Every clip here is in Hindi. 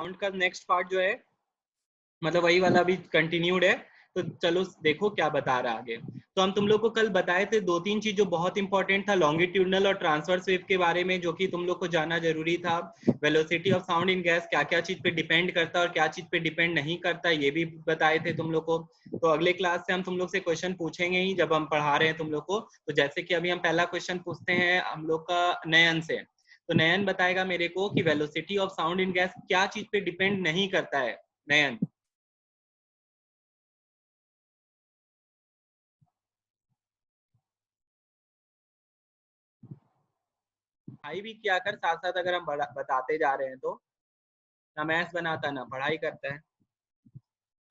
साउंड का नेक्स्ट पार्ट जो है मतलब वही वाला भी कंटिन्यूड है। तो चलो देखो क्या बता रहा है आगे। तो हम तुम लोग को कल बताए थे दो तीन चीज जो बहुत इंपॉर्टेंट था, लॉन्गिट्यूडनल और ट्रांसवर्स वेव के बारे में, जो कि तुम लोग को जानना जरूरी था। Velocity of sound in gas क्या क्या चीज पे डिपेंड करता है और क्या चीज पे डिपेंड नहीं करता, ये भी बताए थे तुम लोग को। तो अगले क्लास से हम तुम लोग से क्वेश्चन पूछेंगे ही जब हम पढ़ा रहे हैं तुम लोग को। तो जैसे कि अभी हम पहला क्वेश्चन पूछते हैं हम लोग का नयन से। तो नयन बताएगा मेरे को कि velocity of sound in gas क्या चीज पे डिपेंड नहीं करता है। नयन पढ़ाई भी किया कर साथ साथ, अगर हम बताते जा रहे हैं तो। ना मैथ्स बनाता ना पढ़ाई करता है।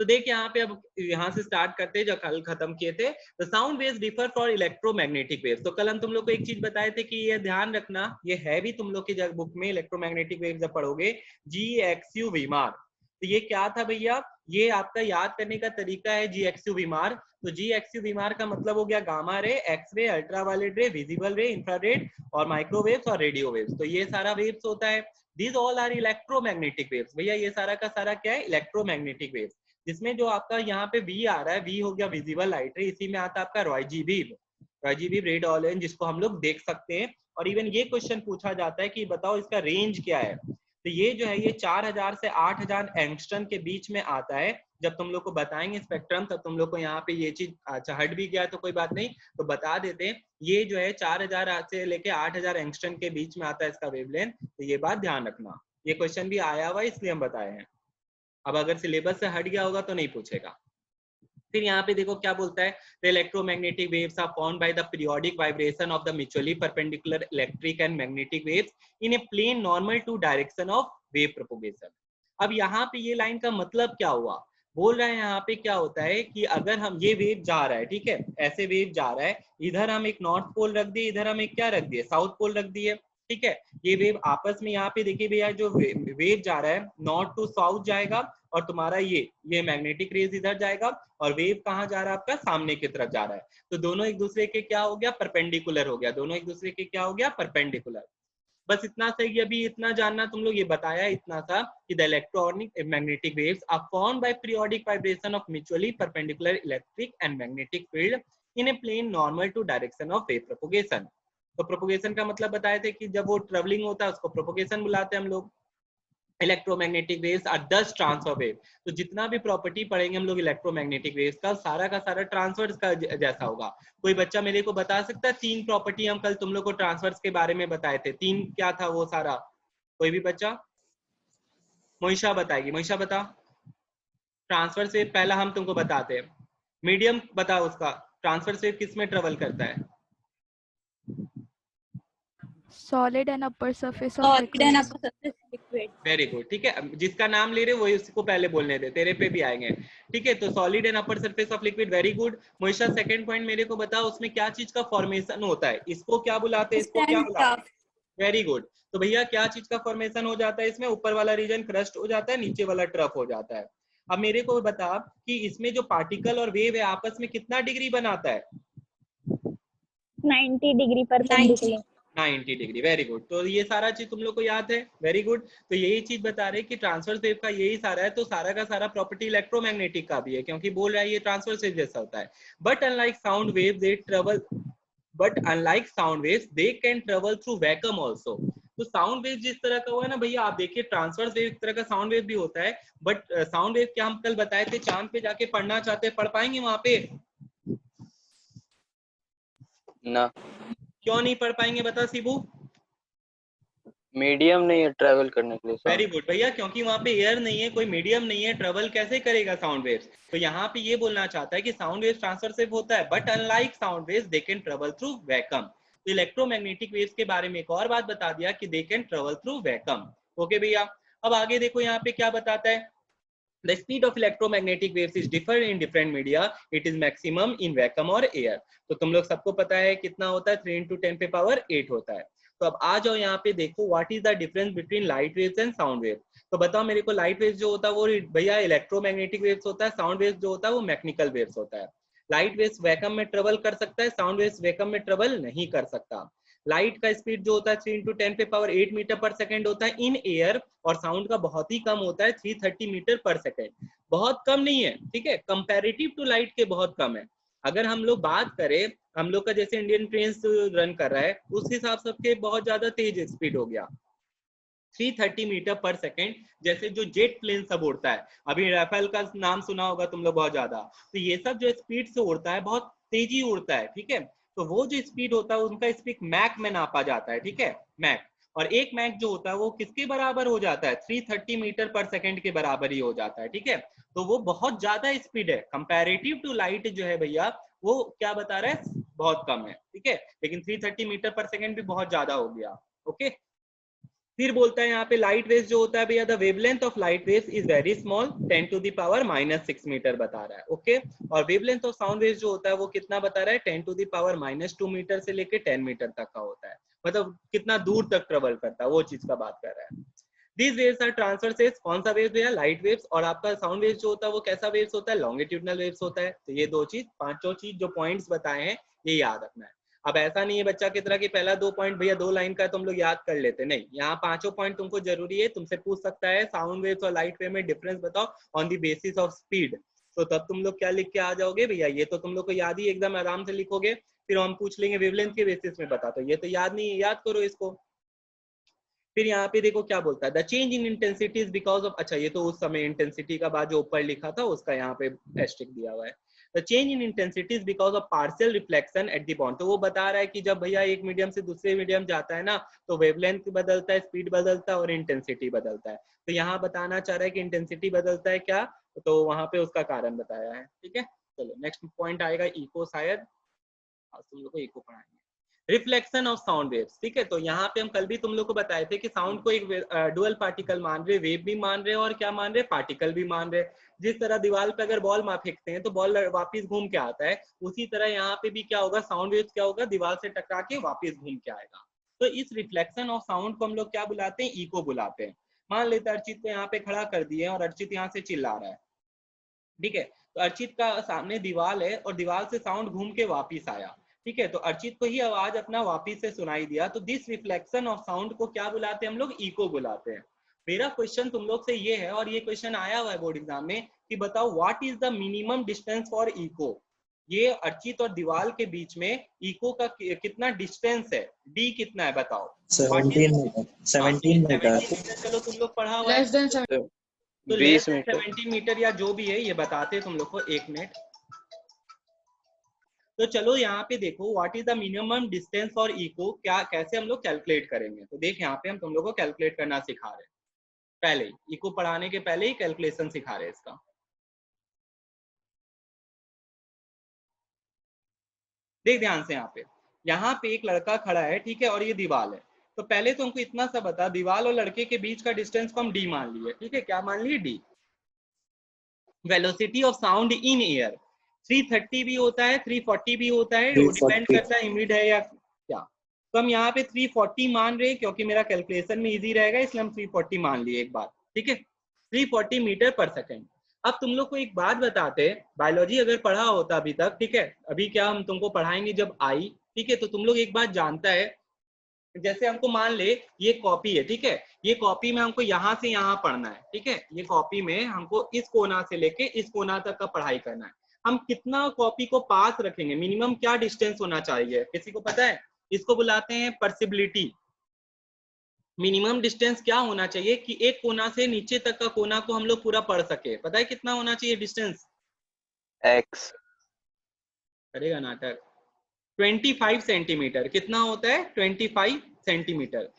तो देख यहाँ पे, अब यहाँ से स्टार्ट करते हैं जो कल खत्म किए थे। तो sound waves differ for electromagnetic waves. तो कल हम तुम लोग को एक चीज बताए थे कि ये ध्यान रखना, ये है भी तुम लोग की बुक में, इलेक्ट्रोमैग्नेटिक वेव्स जब पढ़ोगे GXU विमार। तो ये क्या था भैया, ये आपका याद करने का तरीका है GXU विमार। तो GXU विमार का मतलब हो गया gamma ray, x-ray, ultraviolet ray, visible ray, infrared और माइक्रोवेव्स और रेडियो वेव्स। तो ये सारा वेव्स होता है। These all are electromagnetic waves. भैया ये सारा का सारा क्या है, इलेक्ट्रोमैग्नेटिक वेव्स। जिसमें जो आपका यहाँ पे वी आ रहा है, वी हो गया विजिबल लाइट रे, इसी में आता है आपका रॉयजी बीम, रॉयजी बीम रेड ऑरेंज, जिसको हम लोग देख सकते हैं। और इवन ये क्वेश्चन पूछा जाता है कि बताओ इसका रेंज क्या है। तो ये जो है ये 4000 से 8000 एंगस्ट्रम के बीच में आता है। जब तुम लोग को बताएंगे स्पेक्ट्रम तब तुम लोग को यहाँ पे ये चीज, अच्छा हट भी गया तो कोई बात नहीं, तो बता देते हैं। ये जो है 4000 से लेके 8000 एंगस्ट्रम के बीच में आता है इसका वेवलेंथ। तो ये बात ध्यान रखना, ये क्वेश्चन भी आया हुआ इसलिए हम बताए हैं। अब अगर सिलेबस से हट गया होगा तो नहीं पूछेगा। फिर यहाँ पे देखो क्या बोलता है, the electromagnetic waves are formed by the periodic vibration of the mutually perpendicular electric and magnetic waves in a plane normal to direction of wave propagation. अब यहाँ पे ये लाइन का मतलब क्या हुआ, बोल रहे हैं यहाँ पे क्या होता है कि अगर हम ये वेव जा रहा है, ठीक है, ऐसे वेव जा रहा है, इधर हम एक नॉर्थ पोल रख दिए, इधर हम एक क्या रख दिए, साउथ पोल रख दिए, ठीक है। ये वेव आपस में यहाँ पे देखिए भैया, जो वेव जा रहा है नॉर्थ टू साउथ जाएगा, और तुम्हारा ये मैग्नेटिक रेज इधर जाएगा, और वेव कहाँ जा रहा है आपका, सामने की तरफ जा रहा है। तो दोनों एक दूसरे के क्या हो गया, परपेंडिकुलर हो गया, दोनों एक दूसरे के क्या हो गया, परपेंडिकुलर। बस इतना सही, अभी इतना जानना तुम लोग, ये बताया इतना था कि the electronic magnetic waves are formed by periodic vibration of mutually perpendicular electric and magnetic field in a plane normal to direction of wave propagation. तो प्रोपगेशन का मतलब बताए थे कि जब वो ट्रेवलिंग होता है उसको प्रोपगेशन बुलाते हैं हम लोग। इलेक्ट्रोमैग्नेटिक वेव्स आर दस ट्रांसफर वेव। तो जितना भी प्रॉपर्टी पढ़ेंगे हम लोग इलेक्ट्रोमैग्नेटिक वेव्स का सारा ट्रांसफर का जैसा होगा। कोई बच्चा मेरे को बता सकता है तीन प्रॉपर्टी हम कल तुम लोग को ट्रांसफर्स के बारे में बताए थे, तीन क्या था वो सारा, कोई भी बच्चा? मोहिशा बताएगी, मोहिशा बता। ट्रांसफर से पहला हम तुमको बताते हैं, मीडियम बताओ उसका, ट्रांसफर से किस में ट्रेवल करता है? Solid and upper surface of liquid. Very good, ठीक है, जिसका नाम ले रहे हो वही उसको पहले बोलने दे, तेरे पे भी आएंगे। ठीक है, तो solid and upper surface of liquid, very good. Mohisha second point मेरे को बताओ, उसमें क्या चीज का फॉर्मेशन होता है, इसको क्या बुलाते हैं, इसको क्या बुलाते हैं? Very good. तो भैया क्या चीज का फॉर्मेशन हो जाता है इसमें, ऊपर वाला रीजन क्रस्ट हो जाता है, नीचे वाला ट्रफ हो जाता है। अब मेरे को बता कि इसमें जो पार्टिकल और वेव है आपस में कितना डिग्री बनाता है? 90 degree perpendicular. 90 degree, very good. तो ये सारा चीज तुम लोग को याद है, वेरी गुड। तो यही चीज बता रहे कि ट्रांसफर वेव का यही सारा है, तो सारा का सारा प्रॉपर्टी इलेक्ट्रोमैग्नेटिक का भी है, क्योंकि बोल रहा है ये ट्रांसफर वेव जैसा होता है। But unlike sound wave they travel, but unlike sound waves they can travel through vacuum also. तो साउंड वेव जिस तरह का हुआ है ना भैया, आप देखिए ट्रांसफर वेव एक तरह का साउंड वेव भी होता है, बट साउंड वेव क्या हम कल बताए थे, चांद पे जाके पढ़ना चाहते हैं, पढ़ पाएंगे वहां पे? ना, क्यों नहीं पढ़ पाएंगे बता शिबू? मीडियम नहीं है ट्रैवल करने के लिए। वेरी गुड भैया, क्योंकि वहां पे एयर नहीं है, कोई मीडियम नहीं है, ट्रेवल कैसे करेगा साउंड वेव्स? तो यहाँ पे ये बोलना चाहता है कि साउंड वेव्स ट्रांसफर से होता है, but unlike sound waves they can travel through vacuum. तो इलेक्ट्रोमैग्नेटिक वेव्स के बारे में एक और बात बता दिया कि दे can travel through vacuum. Okay भैया, अब आगे देखो यहाँ पे क्या बताता है, the speed of electromagnetic waves is different in different media, it is maximum in vacuum और air। तो तुम लोग सबको पता है कितना होता है, 3 × 10⁸ होता है। तो अब आ जाओ यहाँ पे देखो, what is the difference between light waves and sound wave. तो बताओ मेरे को, लाइट वेव्स जो होता है वो भैया इलेक्ट्रोमैग्नेटिक वेव्स होता है, साउंड वेव्स जो होता है वो मैकेनिकल वेव्स होता है। लाइट वेव्स वैक्यूम में ट्रेवल कर सकता है, साउंड वेव्स वैक्यूम में ट्रेवल नहीं कर सकता। लाइट का स्पीड जो होता है 3 × 10⁸ मीटर पर सेकेंड होता है इन एयर, और साउंड का बहुत ही कम होता है 330 मीटर पर सेकेंड। बहुत कम नहीं है, ठीक है, कंपैरेटिव टू लाइट के बहुत कम है। अगर हम लोग बात करें, हम लोग का जैसे इंडियन ट्रेन रन कर रहा है उस हिसाब से बहुत ज्यादा तेज स्पीड हो गया 330 मीटर पर सेकेंड, जैसे जो जेट प्लेन सब उड़ता है, अभी राफेल का नाम सुना होगा तुम लोग बहुत ज्यादा, तो ये सब जो स्पीड से उड़ता है बहुत तेजी उड़ता है, ठीक है। तो वो जो स्पीड होता है उनका स्पीड मैक में नापा जाता है, ठीक है, मैक। और एक मैक जो होता है वो किसके बराबर हो जाता है, 330 मीटर पर सेकेंड के बराबर ही हो जाता है, ठीक है। तो वो बहुत ज्यादा स्पीड है, कंपैरेटिव टू लाइट जो है भैया वो क्या बता रहा है, बहुत कम है, ठीक है। लेकिन 330 मीटर पर सेकेंड भी बहुत ज्यादा हो गया, ओके। फिर बोलता है यहाँ पे लाइट वेव्स जो होता है भैया, the wavelength of light waves is very small, 10⁻⁻6 metre बता रहा है, ओके। और वेवलेंथ ऑफ साउंड वेव्स जो होता है वो कितना बता रहा है, 10⁻2 मीटर से लेके 10 मीटर तक का होता है, मतलब कितना दूर तक ट्रेवल करता है वो चीज का बात कर रहा है। These waves are transverse waves, कौन सा वेव्स भैया, लाइट वेव्स। और आपका साउंड वेव्स जो होता है वो कैसा वेव्स होता है, लॉन्गिट्यूडनल वेव्स होता है। तो ये दो चीज, पांचों चीज जो पॉइंट्स बताए हैं ये याद रखना है। अब ऐसा नहीं है बच्चा की तरह कि पहला 2 पॉइंट भैया 2 लाइन का तुम लोग याद कर लेते, नहीं, यहाँ पांचों पॉइंट तुमको जरूरी है। तुमसे पूछ सकता है साउंड वेव्स और लाइट वेव में डिफरेंस बताओ on the basis of speed, तो तब तुम लोग क्या लिख के आ जाओगे भैया, ये तो तुम लोग को याद ही एकदम आराम से लिखोगे। फिर हम पूछ लेंगे वेवलेंथ के बेसिस में बता, तो ये तो याद नहीं है, याद करो इसको। फिर यहाँ पे देखो क्या बोलता है, the change in intensity is because of, अच्छा ये तो उस समय इंटेंसिटी का बाद जो ऊपर लिखा था उसका यहाँ पे एस्टेरिस्क दिया हुआ है। The change in intensity is because of partial reflection at the bond, तो वो बता रहा है कि जब भैया एक मीडियम से दूसरे मीडियम जाता है ना तो वेवलेंथ बदलता है, स्पीड बदलता है और इंटेंसिटी बदलता है। तो यहाँ बताना चाह रहा है कि इंटेंसिटी बदलता है क्या, तो वहां पे उसका कारण बताया है, ठीक है। चलो नेक्स्ट पॉइंट आएगा इको, शायद आज तुम लोग को इको पढ़ाएंगे, रिफ्लेक्शन ऑफ साउंड वेव्स, ठीक है। तो यहाँ पे हम कल भी तुम लोग को बताए थे कि साउंड को एक डुअल पार्टिकल मान रहे, वेव भी मान रहे और क्या मान रहे, पार्टिकल भी मान रहे। जिस तरह दीवार पे अगर बॉल फेंकते हैं तो बॉल वापस घूम के आता है, उसी तरह यहाँ पे भी क्या होगा, साउंड वेव्स क्या होगा, दीवार से टकरा के वापस घूम के आएगा। तो इस रिफ्लेक्शन ऑफ साउंड को हम लोग क्या बुलाते हैं, इको बुलाते हैं। मान लेते हैं अर्चित को यहाँ पे खड़ा कर दिए और अर्चित यहाँ से चिल्ला रहा है, ठीक है। तो अर्चित का सामने दीवार है और दीवार से साउंड घूम के वापिस आया, ठीक है। तो अर्चित को ही आवाज अपना वापिस से सुनाई दिया, तो दिस रिफ्लेक्शन ऑफ साउंड को क्या बुलाते हैं हम लोग, इको बुलाते हैं। मेरा क्वेश्चन तुम लोग से ये है, और ये क्वेश्चन आया हुआ है बोर्ड एग्जाम में, कि बताओ what is the minimum distance for echo. ये अर्चित और दीवार के बीच में इको का कितना डिस्टेंस है, डी कितना है बताओ, 17 मीटर। चलो तुम लोग पढ़ा हुआ है, तो 20 मीटर, 70 मीटर या जो भी है ये बताते तुम लोग को, एक मिनट। तो चलो यहाँ पे देखो what is the minimum distance for echo, क्या कैसे हम लोग कैलकुलेट करेंगे। तो देख यहाँ पे हम तुम लोग को कैलकुलेट करना सिखा रहे हैं, पहले ही इको पढ़ाने के पहले ही कैलकुलेशन सिखा रहे हैं इसका। देख ध्यान से यहाँ पे एक लड़का खड़ा है, ठीक है, और ये दीवार है। तो पहले तुमको इतना सा बता, दीवार और लड़के के बीच का डिस्टेंस को हम डी मान लिए, ठीक है, क्या मान लिए, D. Velocity of sound in air 330 भी होता है, 340 भी होता है, डिपेंड करता है ह्यूमिड है या क्या। तो हम यहाँ पे 340 मान रहे हैं क्योंकि मेरा कैलकुलेशन में इजी रहेगा, इसलिए हम 340 मान लिए एक बार, ठीक है, 340 मीटर पर सेकेंड। अब तुम लोग को एक बात बताते हैं, बायोलॉजी अगर पढ़ा होता अभी तक, ठीक है, अभी क्या हम तुमको पढ़ाएंगे जब आई, ठीक है। तो तुम लोग एक बात जानता है, जैसे हमको मान ले ये कॉपी है, ठीक है, ये कॉपी में हमको यहाँ से यहाँ पढ़ना है, ठीक है, ये कॉपी में हमको इस कोना से लेके इस कोना तक का पढ़ाई करना है। हम कितना कॉपी को पास रखेंगे, मिनिमम क्या डिस्टेंस होना चाहिए, किसी को पता है, इसको बुलाते हैं पर्सिबिलिटी। मिनिमम डिस्टेंस क्या होना चाहिए कि एक कोना से नीचे तक का कोना को हम लोग पूरा पढ़ सके, पता है कितना होना चाहिए डिस्टेंस, x करेगा नाटक, 25 सेंटीमीटर। कितना होता है, 25 सेंटीमीटर।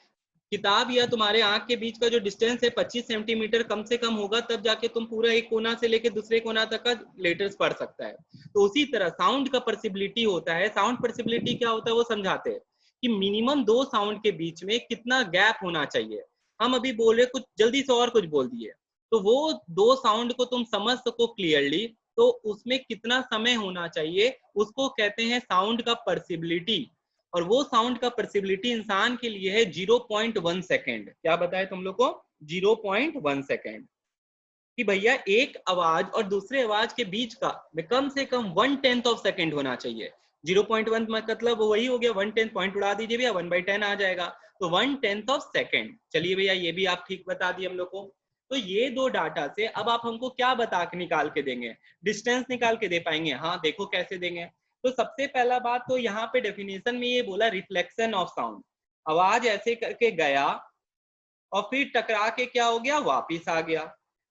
किताब या तुम्हारे आंख के बीच का जो डिस्टेंस है 25 सेंटीमीटर कम से कम होगा, तब जाके तुम पूरा एक कोना से लेके दूसरे कोना तक का लेटर्स पढ़ सकता है। तो उसी तरह साउंड का पर्सिबिलिटी होता है। साउंड पर्सिबिलिटी क्या होता है वो समझाते हैं कि मिनिमम दो साउंड के बीच में कितना गैप होना चाहिए। हम अभी बोल रहे कुछ जल्दी से और कुछ बोल दिए, तो वो दो साउंड को तुम समझ सको क्लियरली, तो उसमें कितना समय होना चाहिए उसको कहते हैं साउंड का पर्सिबिलिटी। और वो साउंड का पर्सिबिलिटी इंसान के लिए है 0.1 सेकेंड। क्या बताए तुम लोग को, 0.1 सेकेंड। कि भैया एक आवाज और दूसरे आवाज के बीच का कम से कम 1/10 ऑफ सेकेंड होना चाहिए। 0.1 मतलब वही हो गया 1/10, पॉइंट उड़ा दीजिए भैया, 1/10 आ जाएगा, तो 1/10 ऑफ सेकेंड। चलिए भैया ये भी आप ठीक बता दिए हम लोग को। तो ये दो डाटा से अब आप हमको क्या बता के निकाल के देंगे, डिस्टेंस निकाल के दे पाएंगे। हाँ देखो कैसे देंगे। तो सबसे पहला बात तो यहाँ पे डेफिनेशन में ये बोला रिफ्लेक्शन ऑफ साउंड, आवाज ऐसे करके गया और फिर टकरा के क्या हो गया, वापिस आ गया।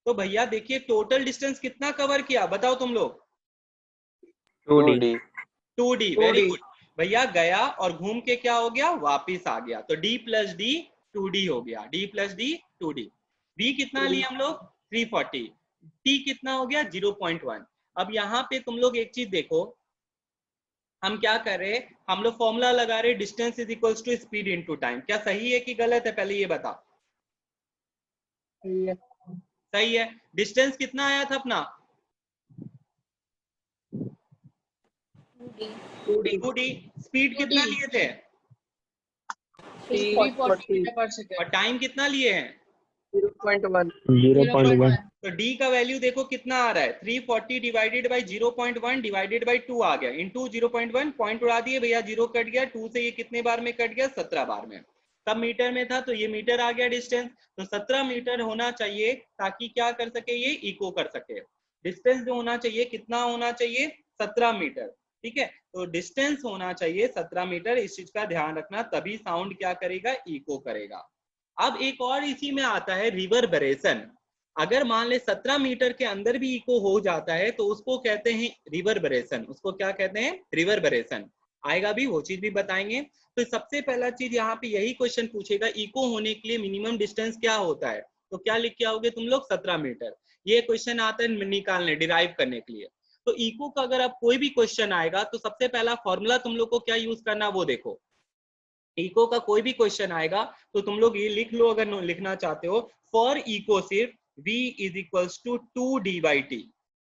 तो भैया देखिए टोटल डिस्टेंस कितना कवर किया, बताओ तुम लोग। 2D 2D, वेरी गुड भैया, गया और घूम के क्या हो गया, वापिस आ गया। तो D + D 2D हो गया, D + D 2D। B कितना लिए हम लोग, 340। T कितना हो गया, 0.1। अब यहाँ पे तुम लोग एक चीज देखो, हम क्या कर रहे हैं, हम लोग फॉर्मूला लगा रहे distance is equals to speed into time. क्या सही है कि गलत है, पहले ये बता। सही है। डिस्टेंस कितना आया था अपना, 2D। स्पीड कितना लिए थे, 340 और टाइम कितना लिए हैं, 0.1 तो D का वैल्यू देखो कितना आ रहा है, 340 डिवाइडेड बाई 0.1 डिवाइडेड बाई 2 आ गया, इंटू 0.1, पॉइंट उड़ा दिए भैया, 0 कट गया, 2 से ये कितने बार में कट गया, 17 बार में। तब मीटर में था तो ये मीटर आ गया डिस्टेंस, तो 17 मीटर होना चाहिए ताकि क्या कर सके, ये इको कर सके। डिस्टेंस जो होना चाहिए कितना होना चाहिए, 17 मीटर। ठीक है, तो डिस्टेंस होना चाहिए 17 मीटर, इस चीज का ध्यान रखना, तभी साउंड क्या करेगा, इको करेगा। अब एक और इसी में आता है रिवर्बरेशन। अगर मान ले 17 मीटर के अंदर भी इको हो जाता है तो उसको कहते हैं रिवर्बरेशन। उसको क्या कहते हैं, रिवर्बरेशन। आएगा भी, वो चीज भी बताएंगे। तो सबसे पहला चीज यहाँ पे यही क्वेश्चन पूछेगा, इको होने के लिए मिनिमम डिस्टेंस क्या होता है, तो क्या लिख के आओगे तुम लोग, 17 मीटर। ये क्वेश्चन आता है निकालने, डिराइव करने के लिए। तो इको का अगर अब कोई भी क्वेश्चन आएगा तो सबसे पहला फॉर्मूला तुम लोग को क्या यूज करना, वो देखो। इको का कोई भी क्वेश्चन आएगा तो तुम लोग ये लिख लो, अगर लिखना चाहते हो, फॉर इको सिर्फ V is equals to 2D/T।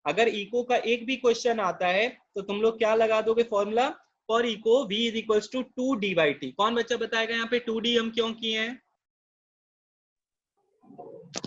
अगर इको का एक भी क्वेश्चन आता है तो तुम लोग क्या लगा दोगे formula, for echo V is equals to 2D/T। कौन बच्चा बताएगा यहाँ पे 2D हम क्यों किए हैं,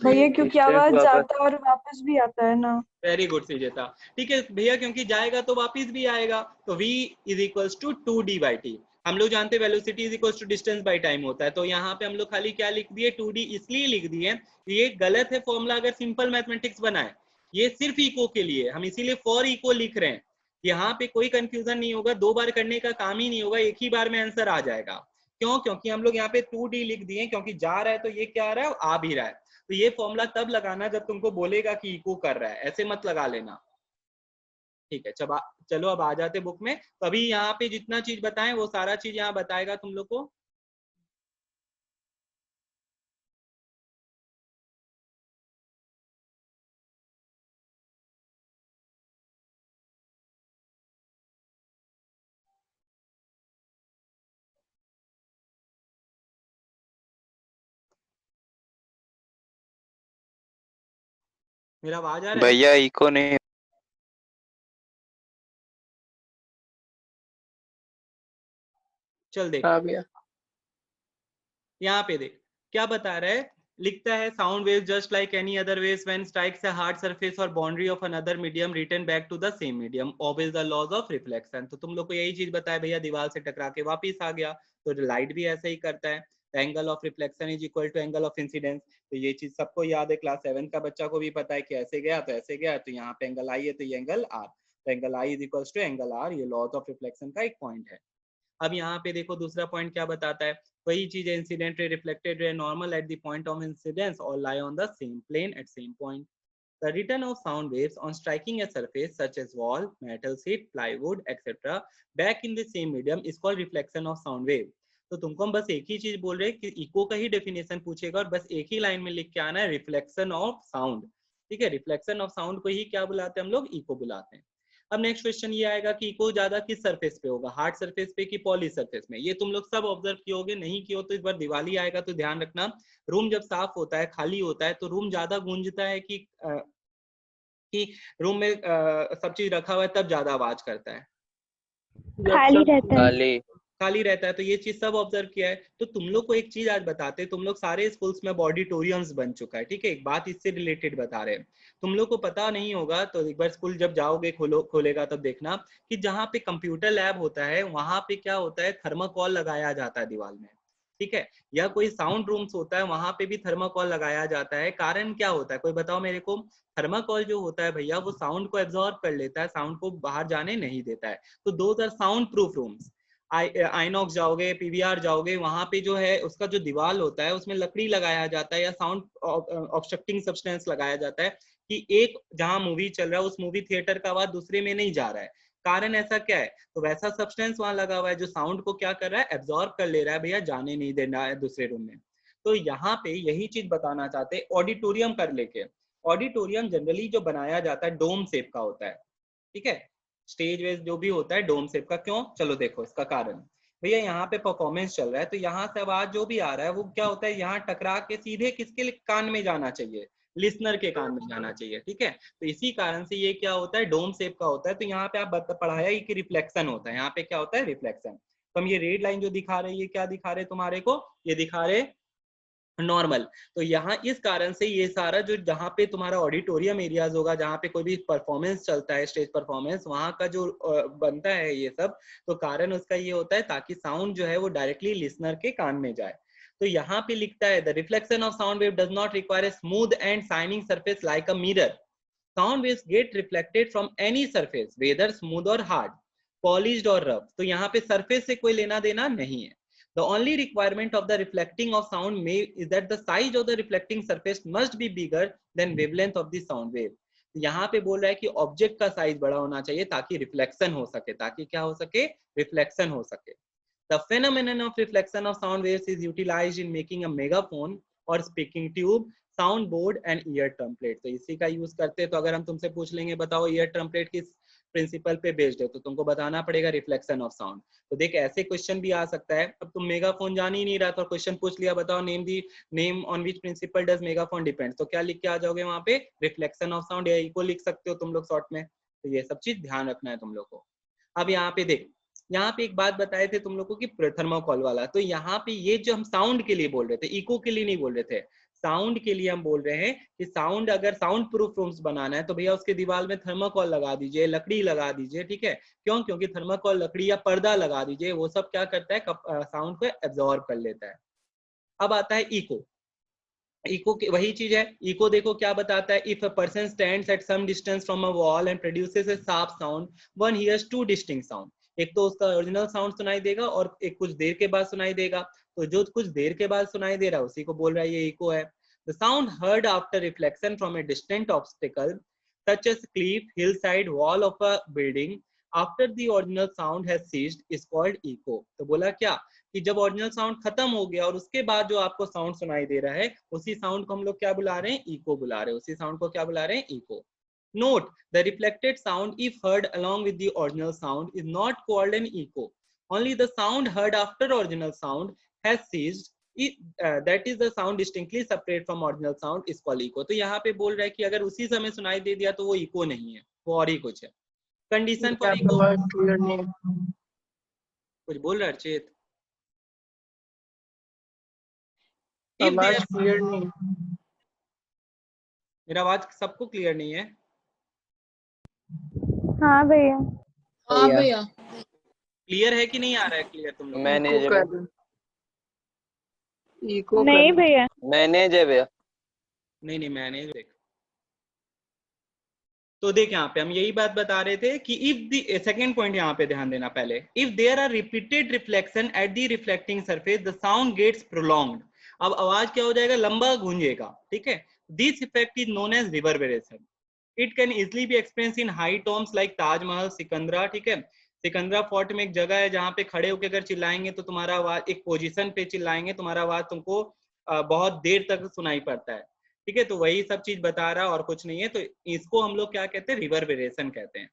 भैया क्योंकि आवाज वापस जाता है और वापस भी आता है ना। Very good Sijeta. ठीक है भैया, क्योंकि जाएगा तो वापिस भी आएगा, तो V is equals to 2D/T। हम लोग जानते हैं velocity is equals to distance by time होता है, तो यहाँ पे हम लोग खाली क्या लिख दिए, 2D इसलिए लिख दिए, ये गलत है फॉर्मूला अगर सिंपल मैथमेटिक्स बनाए, ये सिर्फ इको के लिए, हम इसीलिए फॉर इको लिख रहे हैं। यहाँ पे कोई कंफ्यूजन नहीं होगा, 2 बार करने का काम ही नहीं होगा, एक ही बार में आंसर आ जाएगा। क्यों, क्योंकि हम लोग यहाँ पे 2D लिख दिए, क्योंकि जा रहा है तो ये क्या आ रहा है, आ भी रहा है। तो ये फॉर्मूला तब लगाना जब तुमको बोलेगा कि इको कर रहा है, ऐसे मत लगा लेना। ठीक है, चलो अब आ जाते बुक में। तो अभी यहाँ पे जितना चीज बताएं वो सारा चीज यहाँ बताएगा तुम लोग को। मेरा आवाज आ रहा है भैया, इको नहीं। चल देख, हाँ भैया, यहाँ पे देख क्या बता रहा है, लिखता है sound wave just like any other waves when strikes a hard surface और boundary of another medium return back to the same medium obeys the laws of reflection. तो तुम लोग को यही चीज बताया भैया, दीवार से टकरा के वापिस आ गया, तो लाइट भी ऐसा ही करता है। Angle of reflection is equal to angle of incidence. तो ये चीज सबको याद है, क्लास 7 का बच्चा को भी पता है कि ऐसे गया तो ऐसे गया, तो यहाँ पे एंगल आई है तो ये एंगल आर, तो angle i is equal to angle r, ये लॉज ऑफ रिफ्लेक्शन का एक पॉइंट है। अब यहाँ पे देखो दूसरा पॉइंट क्या बताता है, वही चीज है, incident ray, reflected ray, normal at the point of incidence और lie on the same plane at same point. The return of sound waves on striking a surface such as wall, metal sheet, plywood, etc. back in the same medium is called reflection of sound wave. तो तुमको हम बस एक ही चीज बोल रहे हैं कि इको का ही डेफिनेशन पूछेगा और बस एक ही लाइन में लिख के आना है, रिफ्लेक्शन ऑफ साउंड। ठीक है, रिफ्लेक्शन ऑफ साउंड को ही क्या बुलाते हैं हम लोग, इको बुलाते हैं। अब नेक्स्ट क्वेश्चन ये आएगा कि इको ज्यादा किस सरफेस पे होगा, हार्ड सरफेस पे कि पॉली सरफेस में। ये तुम लोग सब ऑब्जर्व कियोगे, नहीं कियो तो इस बार दिवाली आएगा तो ध्यान रखना, रूम जब साफ होता है, खाली होता है, तो रूम ज्यादा गूंजता है कि रूम में सब चीज रखा हुआ है तब ज्यादा आवाज करता है, खाली रहता है। खाली खाली रहता है। तो ये चीज सब ऑब्जर्व किया है। तो तुम लोग को एक चीज आज बताते हैं, तुम लोग सारे स्कूल्स में ऑडिटोरियम्स बन चुका है, ठीक है। एक बात इससे रिलेटेड बता रहे हैं, तुम लोग को पता नहीं होगा तो एक बार स्कूल जब जाओगे खोलेगा तब देखना कि जहाँ पे कंप्यूटर लैब होता है वहां पे क्या होता है, थर्माकोल लगाया जाता है दीवार में, ठीक है। या कोई साउंड रूम्स होता है वहां पे भी थर्माकोल लगाया जाता है। कारण क्या होता है, कोई बताओ मेरे को। थर्माकोल जो होता है भैया वो साउंड को एब्जॉर्ब कर लेता है, साउंड को बाहर जाने नहीं देता है। तो those are sound proof rooms. INOX जाओगे, पीवीआर जाओगे, वहां पे जो है उसका जो दीवार होता है उसमें लकड़ी लगाया जाता है या साउंड ऑब्स्ट्रक्टिंग सब्सटेंस लगाया जाता है कि एक जहां मूवी चल रहा है उस मूवी थिएटर का आवाज दूसरे में नहीं जा रहा है। कारण ऐसा क्या है, तो वैसा सब्सटेंस वहां लगा हुआ है जो साउंड को क्या कर रहा है, एब्जॉर्ब कर ले रहा है भैया, जाने नहीं देना है दूसरे रूम में। तो यहाँ पे यही चीज बताना चाहते हैं ऑडिटोरियम कर लेके। ऑडिटोरियम जनरली जो बनाया जाता है डोम शेप का होता है, ठीक है। स्टेज वेज जो भी होता है डोम शेप का, क्यों, चलो देखो इसका कारण। भैया यहाँ पे परफॉर्मेंस चल रहा है तो यहाँ से आवाज जो भी आ रहा है वो क्या होता है, यहाँ टकरा के सीधे किसके कान में जाना चाहिए, लिसनर के कान में जाना चाहिए, ठीक है। तो इसी कारण से ये क्या होता है, डोम शेप का होता है। तो यहाँ पे आप पढ़ाया ही कि रिफ्लेक्शन होता है, यहाँ पे क्या होता है, रिफ्लेक्शन। तो हम ये रेड लाइन जो दिखा रहे हैं ये क्या दिखा रहे तुम्हारे को, ये दिखा रहे नॉर्मल। तो यहाँ इस कारण से ये सारा जो जहाँ पे तुम्हारा ऑडिटोरियम एरियाज होगा, जहाँ पे कोई भी परफॉर्मेंस चलता है, स्टेज परफॉर्मेंस, वहाँ का जो बनता है ये सब, तो कारण उसका ये होता है ताकि साउंड जो है वो डायरेक्टली लिसनर के कान में जाए। तो यहाँ पे लिखता है the reflection of sound wave does not require a smooth and shining surface like a mirror. Sound waves gate reflected from any surface weather smooth और हार्ड, पॉलिश्ड और रफ। तो यहाँ पे सरफेस से कोई लेना देना नहीं है। The only requirement of the reflecting of sound wave is that the size of the reflecting surface must be bigger than wavelength of the sound wave. यहाँ पे बोल रहा है कि ऑब्जेक्ट का साइज बड़ा होना चाहिए ताकि रिफ्लेक्शन हो सके, ताकि क्या हो सके, रिफ्लेक्शन हो सके। The phenomenon of reflection of sound waves is utilized in making a megaphone or speaking tube, sound board and ear trumpet. तो इसी का यूज करते हैं। तो अगर हम तुमसे पूछ लेंगे बताओ ईयर ट्रम्पलेट किस प्रिंसिपल पे बेस्ड है, तो तुमको बताना पड़ेगा रिफ्लेक्शन ऑफ साउंड। तो देख ऐसे क्वेश्चन भी आ सकता है। अब तुम मेगाफोन जान ही नहीं रहा तो क्वेश्चन पूछ लिया, बताओ name on which principle does megaphone depend, तो क्या लिख के आ जाओगे वहां पे, रिफ्लेक्शन ऑफ साउंड या इको लिख सकते हो तुम लोग शॉर्ट में। तो ये सब चीज ध्यान रखना है तुम लोग को। अब यहाँ पे देख, यहाँ पे एक बात बताए थे तुम लोग को कि थर्माकोल वाला, तो यहाँ पे ये जो हम साउंड के लिए बोल रहे थे, इको के लिए नहीं बोल रहे थे, साउंड के लिए हम बोल रहे हैं कि साउंड अगर साउंड प्रूफ रूम्स बनाना है तो भैया उसके दीवार में थर्माकोल लगा दीजिए, लकड़ी लगा दीजिए, ठीक है। क्यों, क्योंकि थर्माकोल, लकड़ी या पर्दा लगा दीजिए, वो सब क्या करता है, साउंड को एब्जॉर्ब कर लेता है। अब आता है इको। इको की वही चीज है। इको देखो क्या बताता है, if a person stands at some distance from a wall and produces a sharp sound, one hears two distinct sound. एक तो उसका ओरिजिनल साउंड सुनाई देगा और एक कुछ देर के बाद सुनाई देगा। तो जो कुछ देर के बाद सुनाई दे रहा है उसी को बोल रहा है ये इको है। The sound heard after reflection from a distant obstacle, such as cliff, hillside, wall of a building, after the original sound has ceased, is called echo. तो बोला क्या कि जब ओरिजिनल साउंड खत्म हो गया और उसके बाद जो आपको साउंड सुनाई दे रहा है उसी साउंड को हम लोग क्या बुला रहे हैं, इको बुला रहे हैं। उसी साउंड को क्या बुला रहे हैं, eco. Note, the reflected sound if heard along with the original sound is not called an echo. Only the sound heard after original sound has ceased, that is the sound distinctly separate from original sound is called echo. तो यहाँ पे बोल रहा है कि अगर उसी समय सुनाई दे दिया तो वो इको नहीं है, वो और ही कुछ है। कंडीशन फॉर इको, कुछ बोल रहा है अर्चित, आवाज क्लियर नहीं, मेरा आवाज सबको क्लियर नहीं है। हाँ भैया, हाँ भैया, क्लियर है कि नहीं आ रहा है क्लियर तुम लोग? इको नहीं भैया, मैनेज है भैया, नहीं मैनेज देख। तो देख यहाँ पे हम यही बात बता रहे थे कि इफ द सेकंड पॉइंट यहाँ पे ध्यान देना पहले, if there are repeated reflection at the reflecting surface the sound gets prolonged. अब आवाज क्या हो जाएगा, लंबा गूंजेगा, ठीक है। This effect is known as reverberation. It can easily be experience in high tombs like Taj Mahal, Sikandra, ठीक है। सिकंदरा फोर्ट में एक जगह है जहाँ पे खड़े होकर अगर चिल्लाएंगे तो तुम्हारा आवाज, एक पोजीशन पे चिल्लाएंगे तुम्हारा आवाज तुमको बहुत देर तक सुनाई पड़ता है, ठीक है। तो वही सब चीज बता रहा है और कुछ नहीं है। तो इसको हम लोग क्या कहते हैं, रिवर्बरेशन कहते हैं।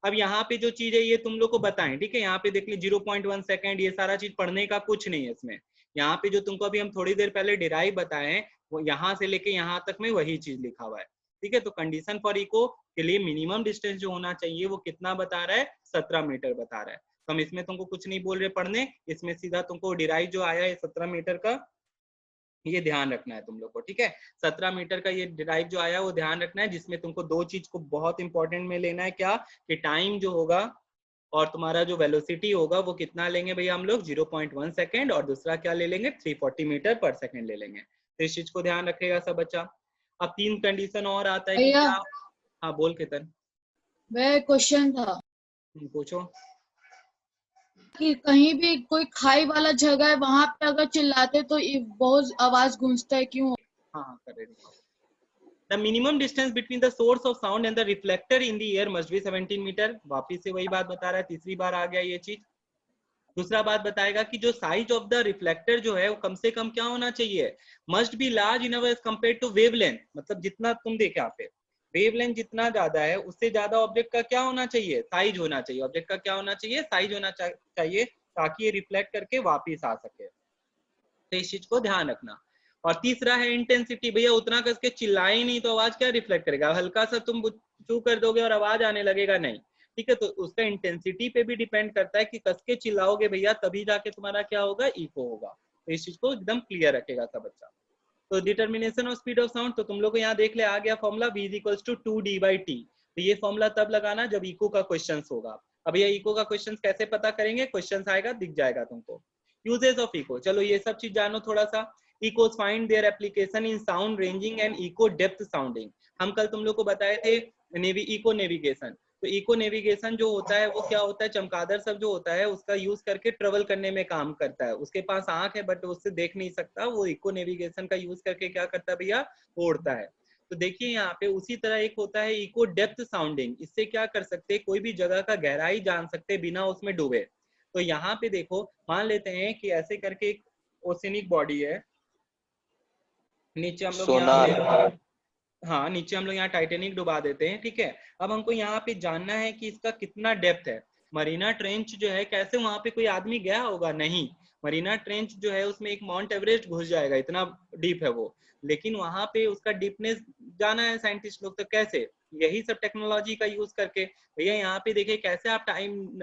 अब यहाँ पे जो चीज है ये तुम लोग को बताएं, ठीक है। यहाँ पे देख ली 0.1 सेकेंड, ये सारा चीज पढ़ने का कुछ नहीं है इसमें। यहाँ पे जो तुमको अभी हम थोड़ी देर पहले डिराइव बताए वो यहाँ से लेके यहाँ तक में वही चीज लिखा हुआ है, ठीक है। तो कंडीशन फॉर इको के लिए मिनिमम डिस्टेंस जो होना चाहिए वो कितना बता रहा है, 17 मीटर बता रहा है। तो हम इसमें तुमको कुछ नहीं बोल रहे पढ़ने, इसमें सीधा तुमको डिराइव जो आया है 17 मीटर का, ये ध्यान रखना है तुम लोग को, ठीक है। 17 मीटर का ये डिराइव जो आया वो ध्यान रखना है, जिसमें तुमको दो चीज को बहुत इंपॉर्टेंट में लेना है, क्या कि टाइम जो होगा और तुम्हारा जो वेलोसिटी होगा वो कितना लेंगे भैया हम लोग 0.1 सेकेंड, और दूसरा क्या ले लेंगे 340 मीटर पर सेकेंड ले लेंगे। तो इस चीज को ध्यान रखेगा सब बच्चा। अब 3 कंडीशन और आता है कि भैया, क्या, हाँ बोल केतन। वह क्वेश्चन था पूछो। कि कहीं भी कोई खाई वाला जगह है, वहां पे अगर चिल्लाते तो ये बहुत आवाज गूंजता है, क्यों? हाँ हाँ कर रहे हैं। The minimum distance between the source of sound and the reflector in the air must be 17 metre. वापिस से वही बात बता रहा है, तीसरी बार आ गया ये चीज। दूसरा बात बताएगा कि जो साइज ऑफ द रिफ्लेक्टर जो है वो कम से कम क्या होना चाहिए, must be large in as compare to wavelength. मतलब जितना तुम देखे यहाँ पे वेवलेंथ जितना ज्यादा है उससे ज्यादा ऑब्जेक्ट का क्या होना चाहिए, साइज होना चाहिए। ऑब्जेक्ट का क्या होना चाहिए, साइज होना चाहिए, ताकि ये रिफ्लेक्ट करके वापिस आ सके। तो इस चीज को ध्यान रखना। और तीसरा है इंटेंसिटी। भैया उतना कस के चिल्लाए ही नहीं तो आवाज क्या रिफ्लेक्ट करेगा, हल्का सा तुम चू कर दोगे और आवाज आने लगेगा, नहीं, ठीक है। तो उसका इंटेंसिटी पे भी डिपेंड करता है कि कस के चिल्लाओगे भैया तभी जाके तुम्हारा क्या होगा, इको होगा। तो इस चीज को एकदम क्लियर रखेगा सब बच्चा। तो determination of speed of sound, तो तुम लोग को यहाँ देख ले आ गया formula v equals to 2d/t। तो ये फॉर्मूला तब लगाना जब इको का क्वेश्चन होगा। अब ये इको का क्वेश्चन कैसे पता करेंगे, क्वेश्चन आएगा दिख जाएगा तुमको। यूजेस ऑफ इको, चलो ये सब चीज जानो थोड़ा सा। Echoes find their application in sound ranging and echo depth sounding. हम कल तुम लोग को बताए थे इको नेविगेशन। तो इको नेविगेशन जो होता है वो क्या होता है, चमगादड़ सब जो होता है उसका यूज करके ट्रेवल करने में काम करता है। उसके पास आंख है बट उससे देख नहीं सकता, वो इको नेविगेशन का यूज करके क्या करता है भैया, उड़ता है। तो देखिए यहाँ पे उसी तरह एक होता है इको डेप्थ साउंडिंग। इससे क्या कर सकते हैं, कोई भी जगह का गहराई जान सकते हैं बिना उसमें डूबे। तो यहाँ पे देखो मान लेते हैं कि ऐसे करके एक ओसेनिक बॉडी है, नीचे हम लोग यहाँ, हाँ नीचे हम लोग यहाँ टाइटेनिक डुबा देते हैं, ठीक है। अब हमको यहाँ पे जानना है कि इसका कितना डेप्थ है। मरीना ट्रेंच जो है, कैसे वहां पे कोई आदमी गया होगा, नहीं। मरीना ट्रेंच जो है उसमें एक माउंट एवरेस्ट घुस जाएगा, इतना डीप है वो। लेकिन वहां पे उसका डीपनेस जाना है साइंटिस्ट लोग, तो कैसे, यही सब टेक्नोलॉजी का यूज करके। भैया यहाँ पे देखिए कैसे आप टाइम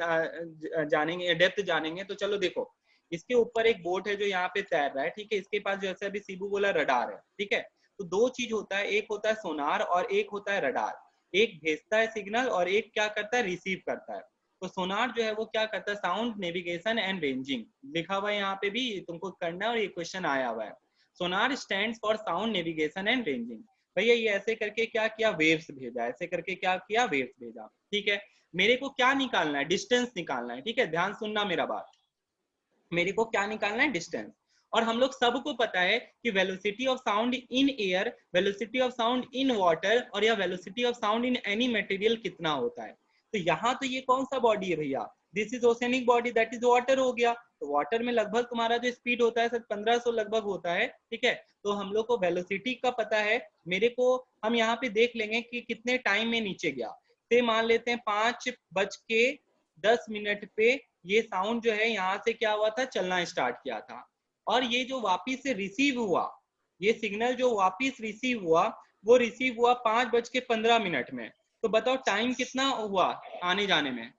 जानेंगे, डेप्थ जानेंगे। तो चलो देखो, इसके ऊपर एक बोट है जो यहाँ पे तैर रहा है, ठीक है। इसके पास जैसे अभी सीबू बोला रडार है, ठीक है। तो दो चीज होता है, एक होता है सोनार और एक होता है रडार। एक भेजता है सिग्नल और एक क्या करता है, रिसीव करता है। तो सोनार जो है वो क्या करता है, साउंड नेविगेशन एंड रेंजिंग लिखा हुआ है यहाँ पे भी, तुमको करना है और ये क्वेश्चन आया हुआ है। Sonar stands for sound navigation and ranging. भैया ये ऐसे करके क्या किया, वेव्स भेजा, ऐसे करके क्या किया, वेव्स भेजा, ठीक है। मेरे को क्या निकालना है, डिस्टेंस निकालना है, ठीक है। ध्यान सुनना मेरा बात, मेरे को क्या निकालना है, डिस्टेंस। और हम लोग सबको पता है कि velocity of sound in air, velocity of sound in water, और या velocity of sound in any material कितना होता है। तो यहाँ तो ये कौन सा बॉडी है भैया, this is oceanic body, that is water हो गया। तो वाटर में लगभग तुम्हारा जो स्पीड होता है 1500 लगभग होता है, ठीक है। तो हम लोग को वेलोसिटी का पता है, मेरे को हम यहाँ पे देख लेंगे कि कितने टाइम में नीचे गया। से मान लेते हैं 5:10 पे ये साउंड जो है यहाँ से क्या हुआ था, चलना स्टार्ट किया था। और ये जो वापिस से रिसीव हुआ, ये सिग्नल जो वापिस रिसीव हुआ वो रिसीव हुआ 5:15 में। तो बताओ टाइम कितना हुआ आने जाने में,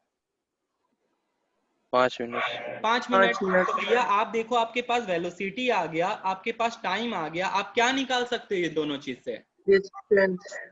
5 मिनट। 5 मिनट। तो भैया आप देखो आपके पास वेलोसिटी आ गया, आपके पास टाइम आ गया, आप क्या निकाल सकते हो ये दोनों चीज से,